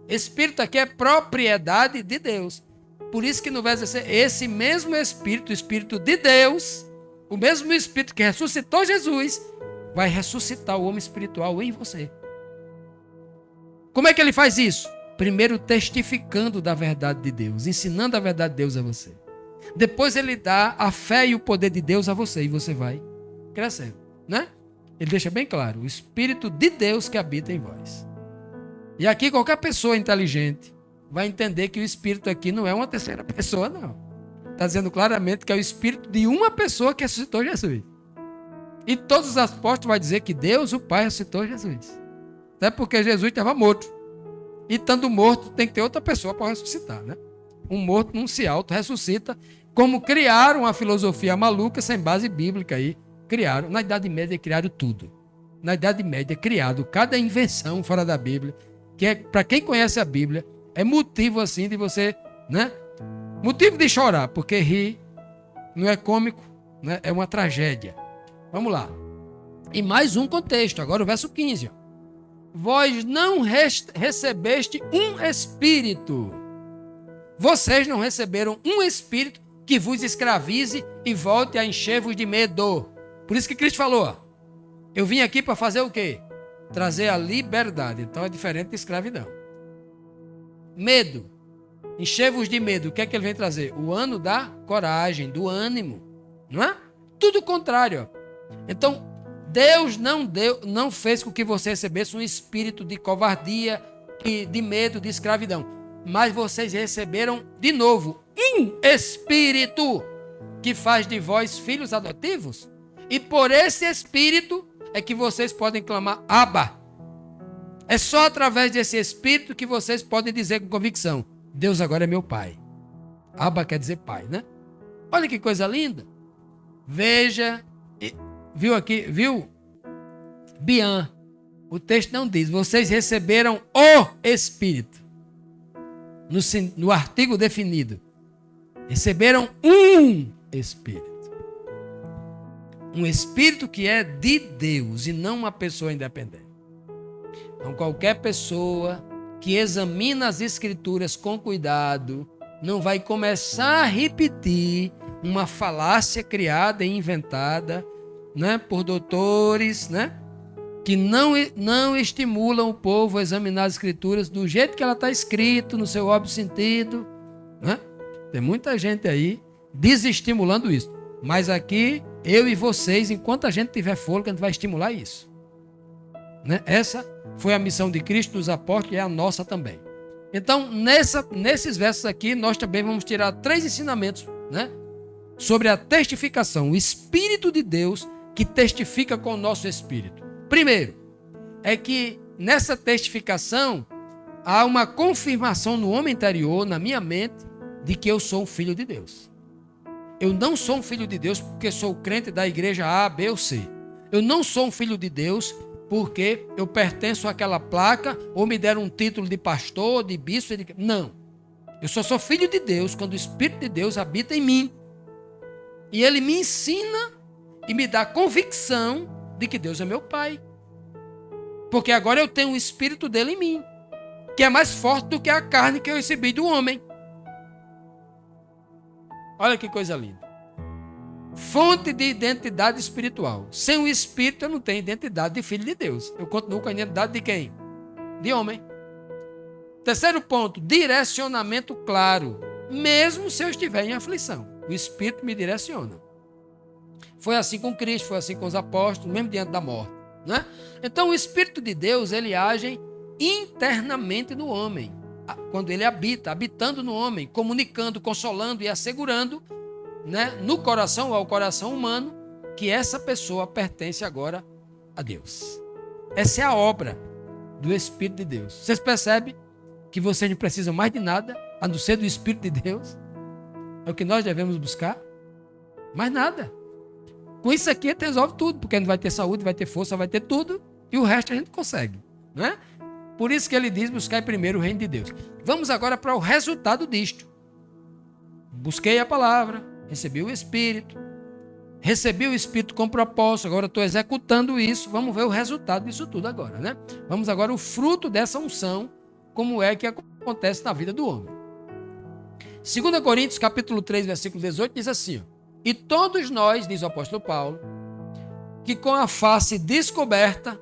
Speaker 1: Espírito aqui é propriedade de Deus. Por isso que no verso esse mesmo Espírito, o Espírito de Deus, o mesmo Espírito que ressuscitou Jesus, vai ressuscitar o homem espiritual em você. Como é que ele faz isso? Primeiro testificando da verdade de Deus, ensinando a verdade de Deus a você. Depois ele dá a fé e o poder de Deus a você e você vai crescendo, né? Ele deixa bem claro, o Espírito de Deus que habita em vós. E aqui qualquer pessoa inteligente vai entender que o Espírito aqui não é uma terceira pessoa, não. Está dizendo claramente que é o Espírito de uma pessoa que ressuscitou Jesus. E todos os apóstolos vão dizer que Deus, o Pai, ressuscitou Jesus. Até porque Jesus estava morto. E estando morto, tem que ter outra pessoa para ressuscitar, né? Um morto não se auto-ressuscita, como criaram a filosofia maluca sem base bíblica aí. Criaram. Na Idade Média criaram tudo. Na Idade Média criado cada invenção fora da Bíblia, que é, para quem conhece a Bíblia, é motivo assim de você, né? Motivo de chorar, porque rir não é cômico, né? É uma tragédia. Vamos lá. E mais um contexto, agora o verso 15. Ó. Vós não recebeste um espírito. Vocês não receberam um espírito que vos escravize e volte a encher-vos de medo. Por isso que Cristo falou, ó, eu vim aqui para fazer o quê? Trazer a liberdade. Então é diferente de escravidão. Medo. Encher-vos de medo. O que é que ele vem trazer? O ano da coragem, do ânimo. Não é? Tudo o contrário. Ó. Então, Deus não fez com que você recebesse um espírito de covardia, de medo, de escravidão. Mas vocês receberam, de novo, um espírito que faz de vós filhos adotivos. E por esse espírito é que vocês podem clamar Abba. É só através desse espírito que vocês podem dizer com convicção, Deus agora é meu pai. Abba quer dizer pai, né? Olha que coisa linda. Veja, viu aqui, viu? Bian, o texto não diz, vocês receberam o Espírito. No artigo definido. Receberam um Espírito. Um Espírito que é de Deus e não uma pessoa independente. Então, qualquer pessoa que examina as Escrituras com cuidado não vai começar a repetir uma falácia criada e inventada, né, por doutores, né, que não estimulam o povo a examinar as Escrituras do jeito que ela está escrita, no seu óbvio sentido. Né? Tem muita gente aí desestimulando isso. Mas aqui, eu e vocês, enquanto a gente tiver fôlego, a gente vai estimular isso. Né? Essa foi a missão de Cristo, dos apóstolos, e é a nossa também. Então, nesses versos aqui, nós também vamos tirar 3 ensinamentos, né, sobre a testificação, o Espírito de Deus que testifica com o nosso espírito. Primeiro, é que nessa testificação há uma confirmação no homem interior, na minha mente, de que eu sou um filho de Deus. Eu não sou um filho de Deus porque sou crente da igreja A, B ou C. Eu não sou um filho de Deus porque eu pertenço àquela placa ou me deram um título de pastor, de bispo. Não. Eu só sou filho de Deus quando o Espírito de Deus habita em mim. E ele me ensina e me dá convicção de que Deus é meu Pai. Porque agora eu tenho o Espírito dele em mim, que é mais forte do que a carne que eu recebi do homem. Olha que coisa linda. Fonte de identidade espiritual. Sem o Espírito eu não tenho identidade de filho de Deus. Eu continuo com a identidade de quem? De homem. Terceiro ponto, direcionamento claro. Mesmo se eu estiver em aflição, o Espírito me direciona. Foi assim com Cristo, foi assim com os apóstolos, mesmo diante da morte, né? Então o Espírito de Deus, ele age internamente no homem. Quando ele habitando no homem, comunicando, consolando e assegurando, né, no coração, ao coração humano, que essa pessoa pertence agora a Deus. Essa é a obra do Espírito de Deus. Vocês percebem que vocês não precisam mais de nada, a não ser do Espírito de Deus? É o que nós devemos buscar? Mais nada. Com isso aqui, ele resolve tudo, porque não vai ter saúde, vai ter força, vai ter tudo, e o resto a gente consegue, né? Por isso que ele diz, buscar primeiro o reino de Deus. Vamos agora para o resultado disto. Busquei a palavra, recebi o Espírito com propósito, agora estou executando isso, vamos ver o resultado disso tudo agora, né? Vamos agora o fruto dessa unção, como é que acontece na vida do homem. 2 Coríntios, capítulo 3, versículo 18, diz assim, ó, e todos nós, diz o apóstolo Paulo, que com a face descoberta,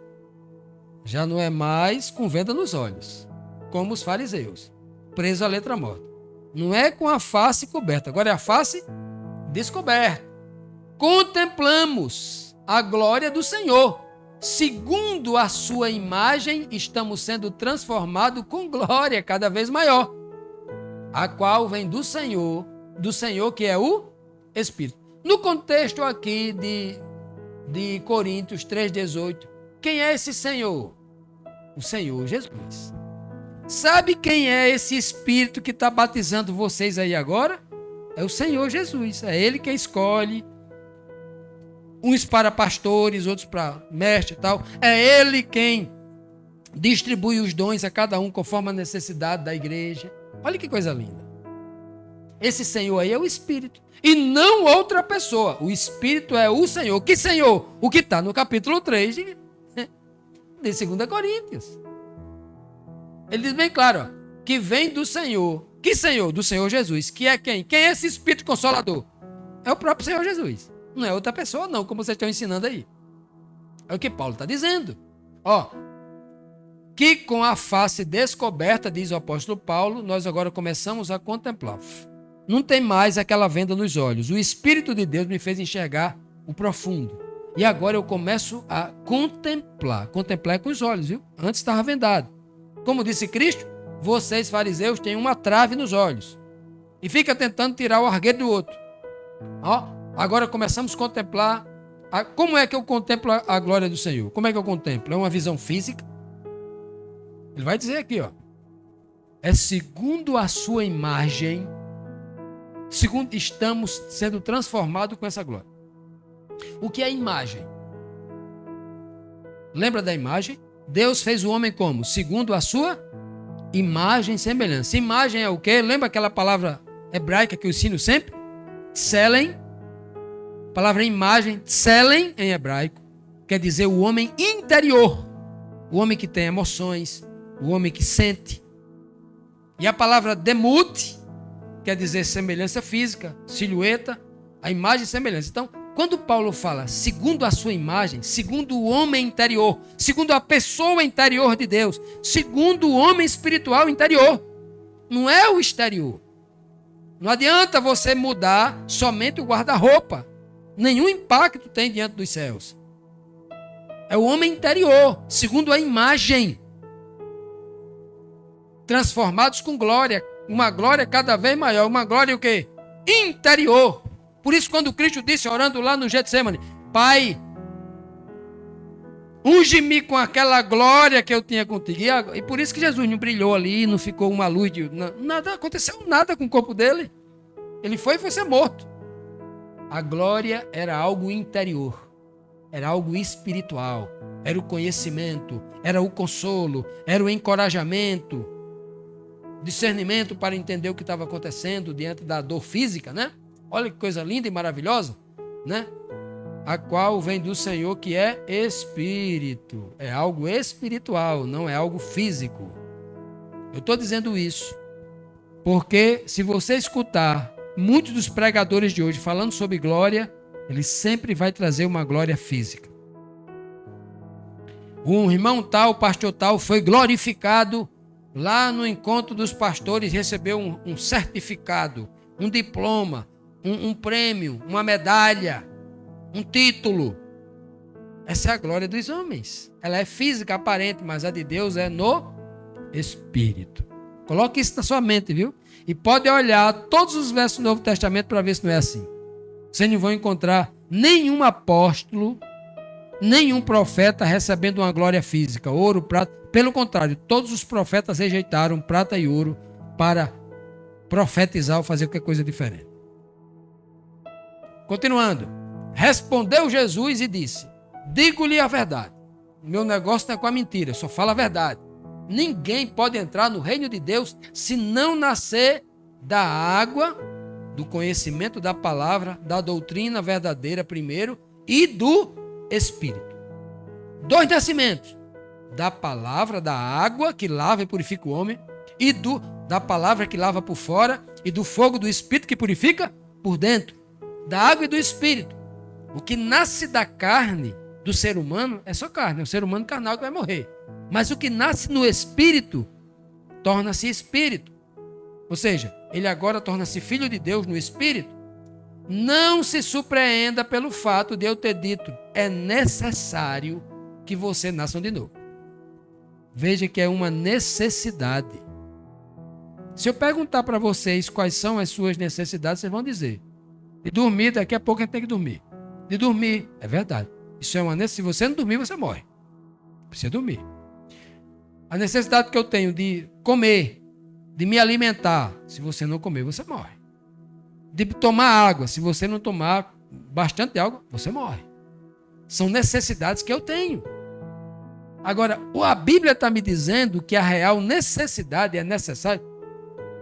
Speaker 1: já não é mais com venda nos olhos, como os fariseus, presos à letra morta. Não é com a face coberta, agora é a face descoberta. Contemplamos a glória do Senhor. Segundo a sua imagem, estamos sendo transformados com glória cada vez maior, a qual vem do Senhor que é o Espírito. No contexto aqui de Coríntios 3,18, quem é esse Senhor? O Senhor Jesus. Sabe quem é esse Espírito que está batizando vocês aí agora? É o Senhor Jesus. É Ele que escolhe. Uns para pastores, outros para mestres e tal. É Ele quem distribui os dons a cada um conforme a necessidade da igreja. Olha que coisa linda. Esse Senhor aí é o Espírito. E não outra pessoa. O Espírito é o Senhor. Que Senhor? O que está no capítulo 3 de 2 Coríntios. Ele diz bem claro, ó, que vem do Senhor. Que Senhor? Do Senhor Jesus. Que é quem? Quem é esse Espírito Consolador? É o próprio Senhor Jesus. Não é outra pessoa não, como vocês estão ensinando aí. É o que Paulo está dizendo. Ó, que com a face descoberta, diz o apóstolo Paulo, nós agora começamos a contemplar. Não tem mais aquela venda nos olhos. O Espírito de Deus me fez enxergar o profundo. E agora eu começo a contemplar. Contemplar é com os olhos, viu? Antes estava vendado. Como disse Cristo, vocês fariseus têm uma trave nos olhos. E fica tentando tirar o argueiro do outro. Ó, agora começamos a contemplar. Como é que eu contemplo a glória do Senhor? Como é que eu contemplo? É uma visão física? Ele vai dizer aqui, ó. É segundo a sua imagem. Segundo, estamos sendo transformados com essa glória. O que é imagem? Lembra da imagem? Deus fez o homem como? Segundo a sua imagem e semelhança. Imagem é o quê? Lembra aquela palavra hebraica que eu ensino sempre? Tselen. Palavra imagem, tselen em hebraico, quer dizer o homem interior. O homem que tem emoções, o homem que sente. E a palavra demut quer dizer semelhança física, silhueta, a imagem e semelhança. Então, quando Paulo fala segundo a sua imagem, segundo o homem interior, segundo a pessoa interior de Deus, segundo o homem espiritual interior, não é o exterior. Não adianta você mudar somente o guarda-roupa. Nenhum impacto tem diante dos céus. É o homem interior, segundo a imagem. Transformados com glória, uma glória cada vez maior. Uma glória o quê? Interior. Por isso, quando Cristo disse, orando lá no Getsemane, Pai, unge-me com aquela glória que eu tinha contigo. E por isso que Jesus não brilhou ali, não ficou uma luz de... Nada, aconteceu nada com o corpo dele. Ele foi ser morto. A glória era algo interior. Era algo espiritual. Era o conhecimento, era o consolo, era o encorajamento. discernimento para entender o que estava acontecendo diante da dor física, né? Olha que coisa linda e maravilhosa, né? A qual vem do Senhor, que é Espírito. É algo espiritual, não é algo físico. Eu estou dizendo isso porque se você escutar muitos dos pregadores de hoje falando sobre glória, ele sempre vai trazer uma glória física. Um irmão tal, pastor tal, foi glorificado lá no encontro dos pastores, recebeu um certificado, um diploma, um prêmio, uma medalha, um título. Essa é a glória dos homens. Ela é física, aparente, mas a de Deus é no Espírito. Coloque isso na sua mente, viu? E pode olhar todos os versos do Novo Testamento para ver se não é assim. Vocês não vão encontrar nenhum apóstolo, nenhum profeta recebendo uma glória física, ouro, prata. Pelo contrário, todos os profetas rejeitaram prata e ouro para profetizar ou fazer qualquer coisa diferente. Continuando. Respondeu Jesus e disse: digo-lhe a verdade. O meu negócio não é com a mentira, eu só falo a verdade. Ninguém pode entrar no reino de Deus se não nascer da água, do conhecimento da palavra, da doutrina verdadeira primeiro e do Espírito. 2 nascimentos. Da palavra, da água que lava e purifica o homem, e da palavra que lava por fora, e do fogo do Espírito que purifica por dentro. Da água e do Espírito. O que nasce da carne do ser humano é só carne, é o ser humano carnal que vai morrer. Mas o que nasce no Espírito torna-se Espírito. Ou seja, ele agora torna-se filho de Deus no Espírito. Não se surpreenda pelo fato de eu ter dito: é necessário que você nasça de novo. Veja que é uma necessidade. Se eu perguntar para vocês quais são as suas necessidades, vocês vão dizer: de dormir, daqui a pouco a gente tem que dormir. De dormir, é verdade. Isso é uma necessidade. Se você não dormir, você morre. Precisa dormir. A necessidade que eu tenho de comer, de me alimentar, se você não comer, você morre. De tomar água, se você não tomar bastante água, você morre. São necessidades que eu tenho. Agora, a Bíblia está me dizendo que a real necessidade é necessária.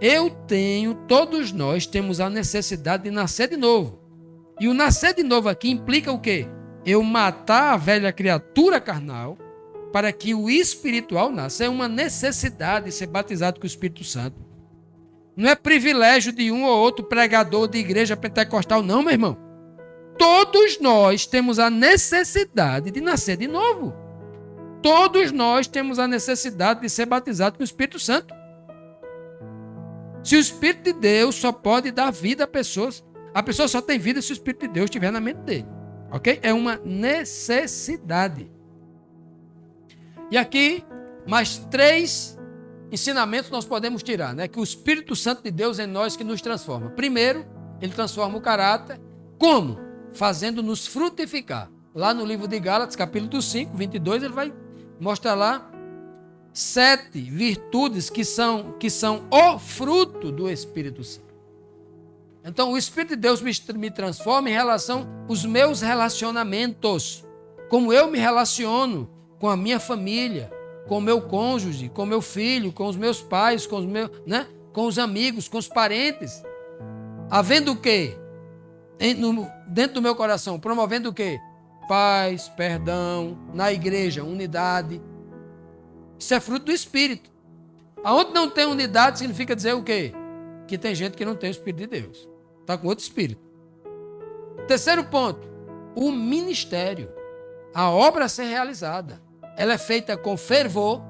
Speaker 1: Eu tenho, todos nós temos a necessidade de nascer de novo. E o nascer de novo aqui implica o quê? Eu matar a velha criatura carnal para que o espiritual nasça. É uma necessidade de ser batizado com o Espírito Santo. Não é privilégio de um ou outro pregador de igreja pentecostal, não, meu irmão. Todos nós temos a necessidade de nascer de novo. Todos nós temos a necessidade de ser batizado com o Espírito Santo. Se o Espírito de Deus só pode dar vida a pessoas, a pessoa só tem vida se o Espírito de Deus estiver na mente dele. Ok? É uma necessidade. E aqui, mais 3 ensinamentos nós podemos tirar, né? Que o Espírito Santo de Deus é em nós que nos transforma. Primeiro, ele transforma o caráter. Como? Fazendo-nos frutificar. Lá no livro de Gálatas, capítulo 5, 22, ele vai mostrar lá 7 virtudes que são o fruto do Espírito Santo. Então, o Espírito de Deus me transforma em relação aos meus relacionamentos. Como eu me relaciono com a minha família, com o meu cônjuge, com o meu filho, com os meus pais, com os amigos, com os parentes. Havendo o quê? Dentro do meu coração, promovendo o quê? Paz, perdão, na igreja, unidade. Isso é fruto do Espírito. Aonde não tem unidade, significa dizer o quê? Que tem gente que não tem o Espírito de Deus. Está com outro espírito. Terceiro ponto, o ministério. A obra a ser realizada. Ela é feita com fervor,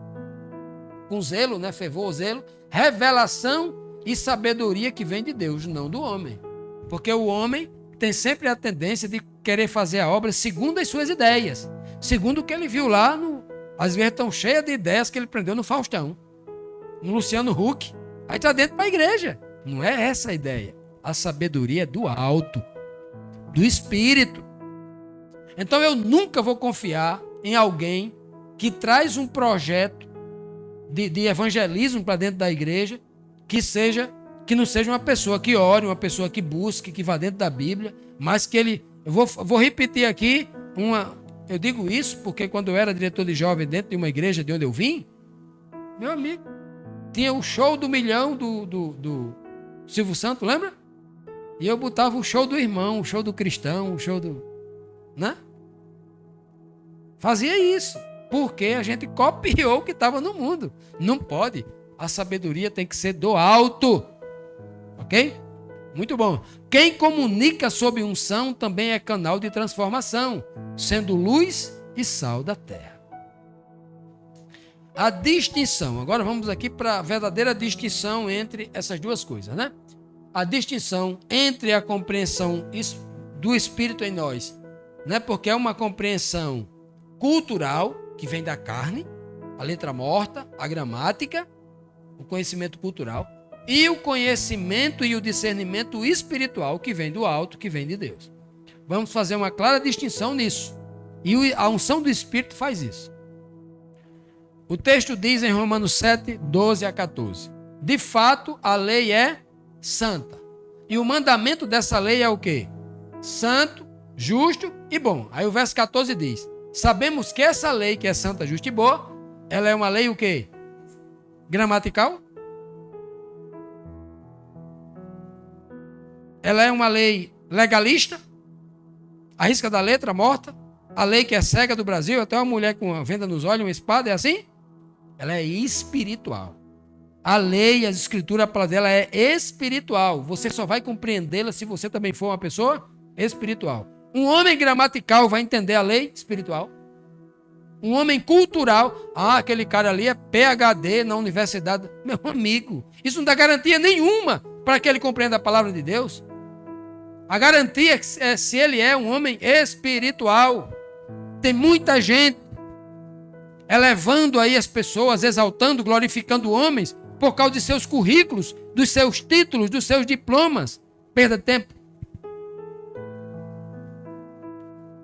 Speaker 1: com zelo, né? Fervor, zelo, revelação e sabedoria que vem de Deus, não do homem. Porque o homem tem sempre a tendência de querer fazer a obra segundo as suas ideias. Segundo o que ele viu lá, às vezes estão cheias de ideias que ele prendeu no Faustão, no Luciano Huck. Aí está dentro para a igreja. Não é essa a ideia. A sabedoria é do alto, do Espírito. Então eu nunca vou confiar em alguém que traz um projeto de evangelismo para dentro da igreja que não seja uma pessoa que ore, uma pessoa que busque, que vá dentro da Bíblia, mas que ele... Eu vou repetir aqui eu digo isso porque quando eu era diretor de jovem dentro de uma igreja de onde eu vim, meu amigo, tinha o show do milhão do Silvio Santos, lembra? E eu botava o show do irmão, o show do cristão, o show do... né? Fazia isso, porque a gente copiou o que estava no mundo. Não pode. A sabedoria tem que ser do alto. Ok? Muito bom. Quem comunica sob unção também é canal de transformação, sendo luz e sal da terra. A distinção. Agora vamos aqui para a verdadeira distinção entre essas duas coisas, né? A distinção entre a compreensão do Espírito em nós, né? Porque é uma compreensão cultural, que vem da carne, a letra morta, a gramática, o conhecimento cultural, e o conhecimento e o discernimento espiritual, que vem do alto, que vem de Deus. Vamos fazer uma clara distinção nisso. E a unção do Espírito faz isso. O texto diz em Romanos 7, 12 a 14. De fato, a lei é santa. E o mandamento dessa lei é o quê? Santo, justo e bom. Aí o verso 14 diz: sabemos que essa lei, que é santa, justa e boa, ela é uma lei o quê? Gramatical? Ela é uma lei legalista? A risca da letra, morta? A lei que é cega do Brasil, até uma mulher com uma venda nos olhos, uma espada, é assim? Ela é espiritual. A lei, as escrituras, a palavra dela é espiritual. Você só vai compreendê-la se você também for uma pessoa espiritual. Um homem gramatical vai entender a lei espiritual. Um homem cultural, aquele cara ali é PhD na universidade. Meu amigo, isso não dá garantia nenhuma para que ele compreenda a palavra de Deus. A garantia é se ele é um homem espiritual. Tem muita gente elevando aí as pessoas, exaltando, glorificando homens por causa de seus currículos, dos seus títulos, dos seus diplomas. Perda de tempo.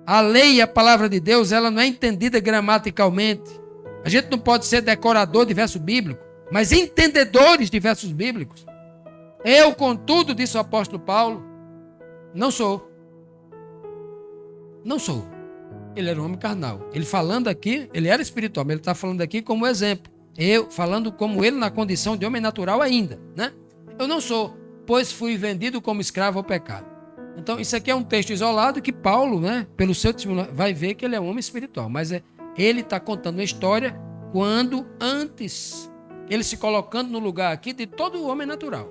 Speaker 1: A lei, a palavra de Deus, ela não é entendida gramaticalmente. A gente não pode ser decorador de verso bíblico, mas entendedores de versos bíblicos. Eu, contudo, disse o apóstolo Paulo, não sou. Não sou. Ele era um homem carnal. Ele falando aqui, ele era espiritual, mas ele está falando aqui como exemplo. Eu, falando como ele na condição de homem natural ainda, né? Eu não sou, pois fui vendido como escravo ao pecado. Então, isso aqui é um texto isolado que Paulo, né, pelo seu testemunho, vai ver que ele é um homem espiritual. Mas ele está contando uma história quando antes, ele se colocando no lugar aqui de todo homem natural,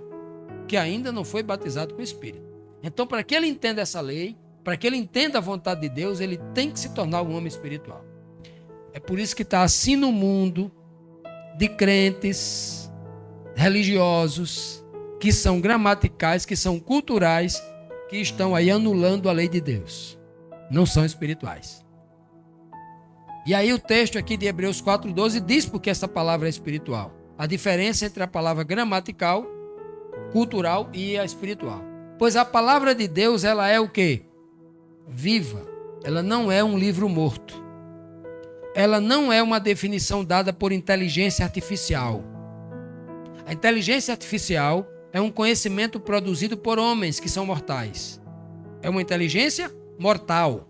Speaker 1: que ainda não foi batizado com o Espírito. Então, para que ele entenda essa lei, para que ele entenda a vontade de Deus, ele tem que se tornar um homem espiritual. É por isso que está assim no mundo de crentes religiosos, que são gramaticais, que são culturais, que estão aí anulando a lei de Deus. Não são espirituais. E aí o texto aqui de Hebreus 4:12 diz porque essa palavra é espiritual. A diferença entre a palavra gramatical, cultural e a espiritual. Pois a palavra de Deus, ela é o quê? Viva. Ela não é um livro morto. Ela não é uma definição dada por inteligência artificial. A inteligência artificial é um conhecimento produzido por homens que são mortais. É uma inteligência mortal.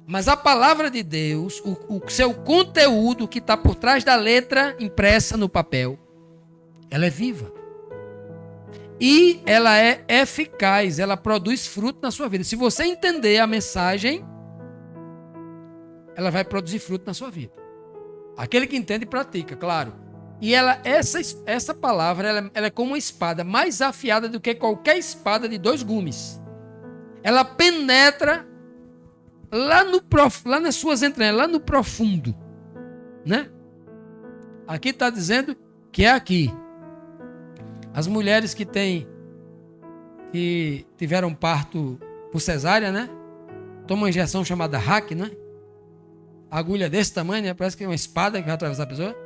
Speaker 1: Mas a palavra de Deus, o seu conteúdo que está por trás da letra impressa no papel, ela é viva. E ela é eficaz, ela produz fruto na sua vida. Se você entender a mensagem, ela vai produzir fruto na sua vida. Aquele que entende e pratica, claro. E essa palavra, ela é como uma espada mais afiada do que qualquer espada de 2 gumes. Ela penetra lá nas suas entranhas, lá no profundo, né? Aqui está dizendo que é aqui. As mulheres que tiveram parto por cesárea, né? Tomam uma injeção chamada hack, né? Agulha desse tamanho, né? Parece que é uma espada que vai atravessar a pessoa.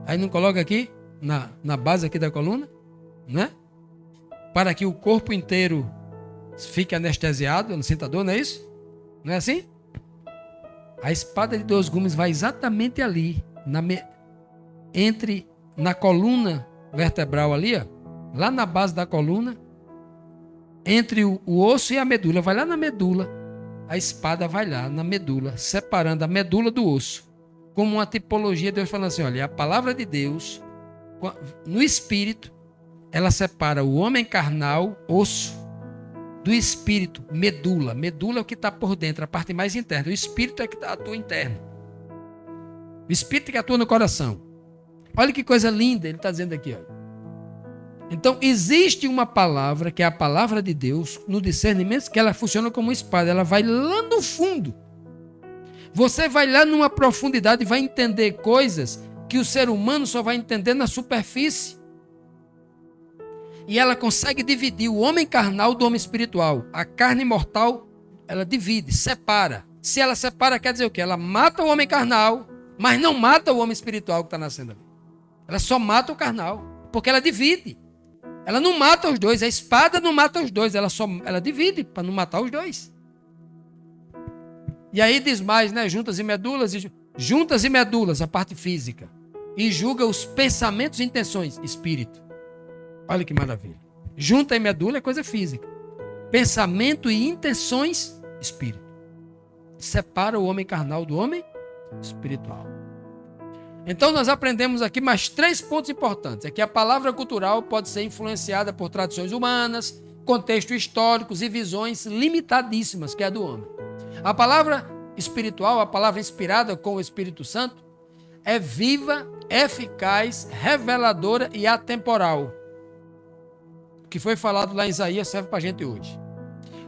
Speaker 1: Aí não coloca aqui, na base aqui da coluna, né? Para que o corpo inteiro fique anestesiado, não sinta dor, não é isso? Não é assim? A espada de 2 gumes vai exatamente ali, na coluna vertebral ali, ó, lá na base da coluna, entre o osso e a medula. Vai lá na medula, a espada vai lá na medula, separando a medula do osso. Como uma tipologia, Deus falando assim, olha, a palavra de Deus no espírito, ela separa o homem carnal, osso, do espírito, medula. Medula é o que está por dentro, a parte mais interna. O espírito é que atua interno. O espírito que atua no coração. Olha que coisa linda, ele está dizendo aqui. Ó. Então, existe uma palavra, que é a palavra de Deus, no discernimento, que ela funciona como uma espada. Ela vai lá no fundo. Você vai lá numa profundidade e vai entender coisas que o ser humano só vai entender na superfície. E ela consegue dividir o homem carnal do homem espiritual. A carne mortal, ela divide, separa. Se ela separa, quer dizer o quê? Ela mata o homem carnal, mas não mata o homem espiritual que está nascendo ali. Ela só mata o carnal, porque ela divide. Ela não mata os dois, a espada não mata os dois, ela divide para não matar os dois. E aí diz mais, né? Juntas e medulas, a parte física. E julga os pensamentos e intenções, espírito. Olha que maravilha. Junta e medula é coisa física. Pensamento e intenções, espírito. Separa o homem carnal do homem espiritual. Então nós aprendemos aqui mais 3 pontos importantes. É que a palavra cultural pode ser influenciada por tradições humanas, contextos históricos e visões limitadíssimas, que é a do homem. A palavra espiritual, a palavra inspirada com o Espírito Santo, é viva, eficaz, reveladora e atemporal. O que foi falado lá em Isaías serve para a gente hoje.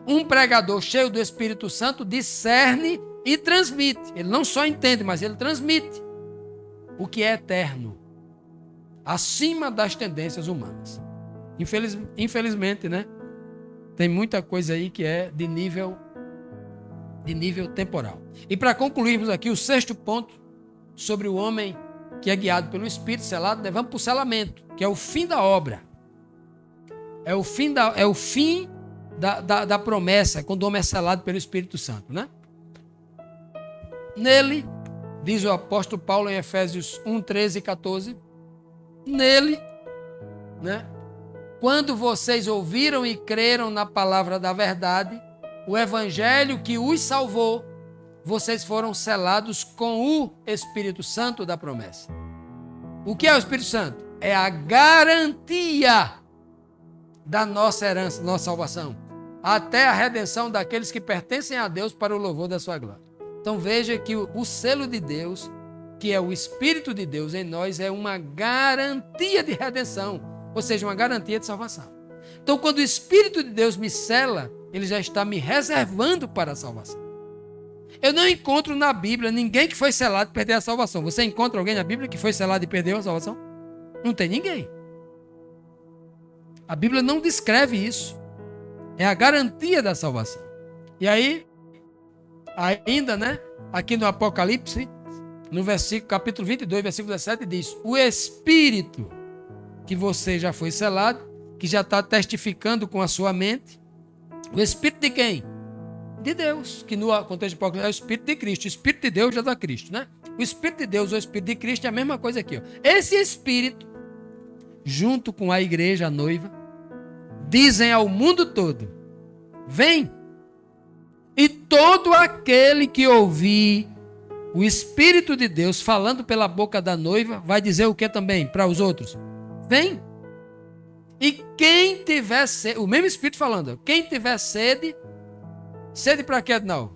Speaker 1: Um pregador cheio do Espírito Santo discerne e transmite. Ele não só entende, mas ele transmite o que é eterno, acima das tendências humanas. Infelizmente, né? Tem muita coisa aí que é de nível temporal. E para concluirmos aqui o 6º ponto sobre o homem que é guiado pelo Espírito selado, vamos para o selamento, que é o fim da obra. É o fim da promessa, quando o homem é selado pelo Espírito Santo, né? Nele, diz o apóstolo Paulo em Efésios 1, 13 e 14, nele, né? Quando vocês ouviram e creram na palavra da verdade, o evangelho que os salvou, vocês foram selados com o Espírito Santo da promessa. O que é o Espírito Santo? É a garantia da nossa herança, da nossa salvação, até a redenção daqueles que pertencem a Deus para o louvor da sua glória. Então veja que o selo de Deus, que é o Espírito de Deus em nós, é uma garantia de redenção, ou seja, uma garantia de salvação. Então quando o Espírito de Deus me sela, ele já está me reservando para a salvação. Eu não encontro na Bíblia ninguém que foi selado e perdeu a salvação. Você encontra alguém na Bíblia que foi selado e perdeu a salvação? Não tem ninguém. A Bíblia não descreve isso. É a garantia da salvação. E aí, ainda, né? Aqui no Apocalipse, no capítulo 22, versículo 17, diz: o Espírito que você já foi selado, que já está testificando com a sua mente. O Espírito de quem? De Deus, que no contexto de Apocalipse é o Espírito de Cristo. O Espírito de Deus já dá Cristo, né? O Espírito de Deus ou o Espírito de Cristo é a mesma coisa aqui. Ó. Esse Espírito, junto com a igreja, a noiva, dizem ao mundo todo: vem. E todo aquele que ouvir o Espírito de Deus falando pela boca da noiva, vai dizer o que também para os outros? Vem. E quem tiver sede, o mesmo Espírito falando, quem tiver sede para quê, não?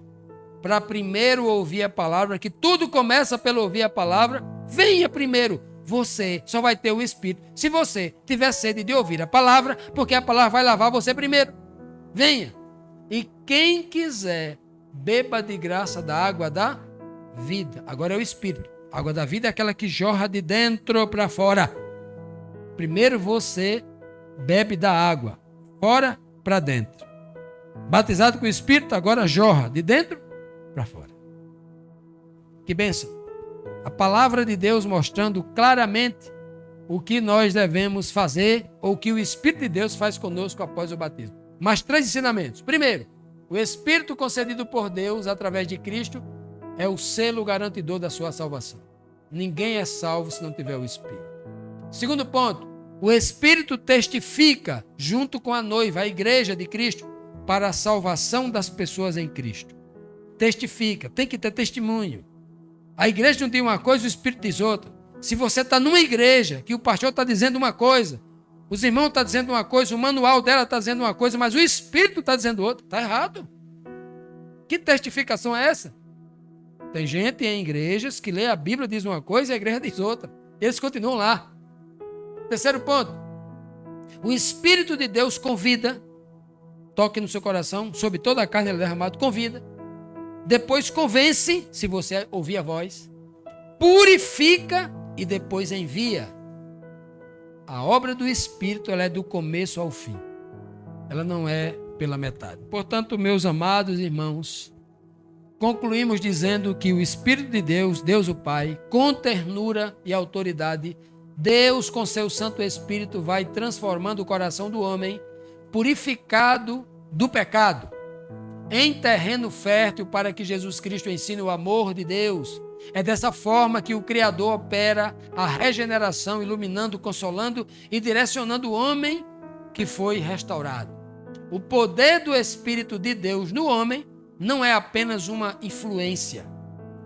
Speaker 1: Para primeiro ouvir a palavra, que tudo começa pelo ouvir a palavra, venha primeiro. Você só vai ter o Espírito se você tiver sede de ouvir a palavra, porque a palavra vai lavar você primeiro. Venha. E quem quiser, beba de graça da água da vida. Agora é o Espírito. A água da vida é aquela que jorra de dentro para fora. Primeiro você bebe da água, fora para dentro. Batizado com o Espírito, agora jorra de dentro para fora. Que bênção. A palavra de Deus mostrando claramente o que nós devemos fazer, ou o que o Espírito de Deus faz conosco após o batismo. Mas 3 ensinamentos. Primeiro, o Espírito concedido por Deus através de Cristo é o selo garantidor da sua salvação. Ninguém é salvo se não tiver o Espírito. Segundo ponto, o Espírito testifica junto com a noiva, a igreja de Cristo, para a salvação das pessoas em Cristo. Testifica, tem que ter testemunho. A igreja não diz uma coisa, o Espírito diz outra. Se você está numa igreja que o pastor está dizendo uma coisa, os irmãos estão dizendo uma coisa, o manual dela está dizendo uma coisa, mas o Espírito está dizendo outra, está errado. Que testificação é essa? Tem gente em igrejas que lê a Bíblia, diz uma coisa e a igreja diz outra. Eles continuam lá. Terceiro ponto. O Espírito de Deus convida, toque no seu coração, sobre toda a carne ele é derramado, convida. Depois convence, se você ouvir a voz. Purifica e depois envia. A obra do Espírito, ela é do começo ao fim. Ela não é pela metade. Portanto, meus amados irmãos, concluímos dizendo que o Espírito de Deus, Deus o Pai, com ternura e autoridade, Deus com seu Santo Espírito vai transformando o coração do homem, purificado do pecado, em terreno fértil para que Jesus Cristo ensine o amor de Deus. É dessa forma que o Criador opera a regeneração, iluminando, consolando e direcionando o homem que foi restaurado. O poder do Espírito de Deus no homem não é apenas uma influência,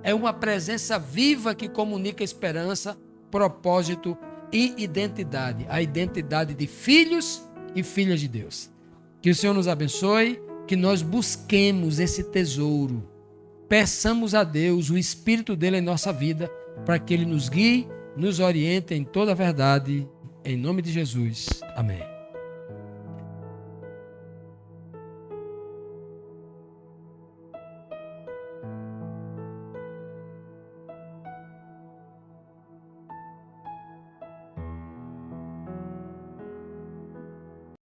Speaker 1: é uma presença viva que comunica esperança, propósito e identidade. A identidade de filhos e filhas de Deus. Que o Senhor nos abençoe, que nós busquemos esse tesouro. Peçamos a Deus o Espírito dele em nossa vida, para que ele nos guie, nos oriente em toda a verdade. Em nome de Jesus. Amém.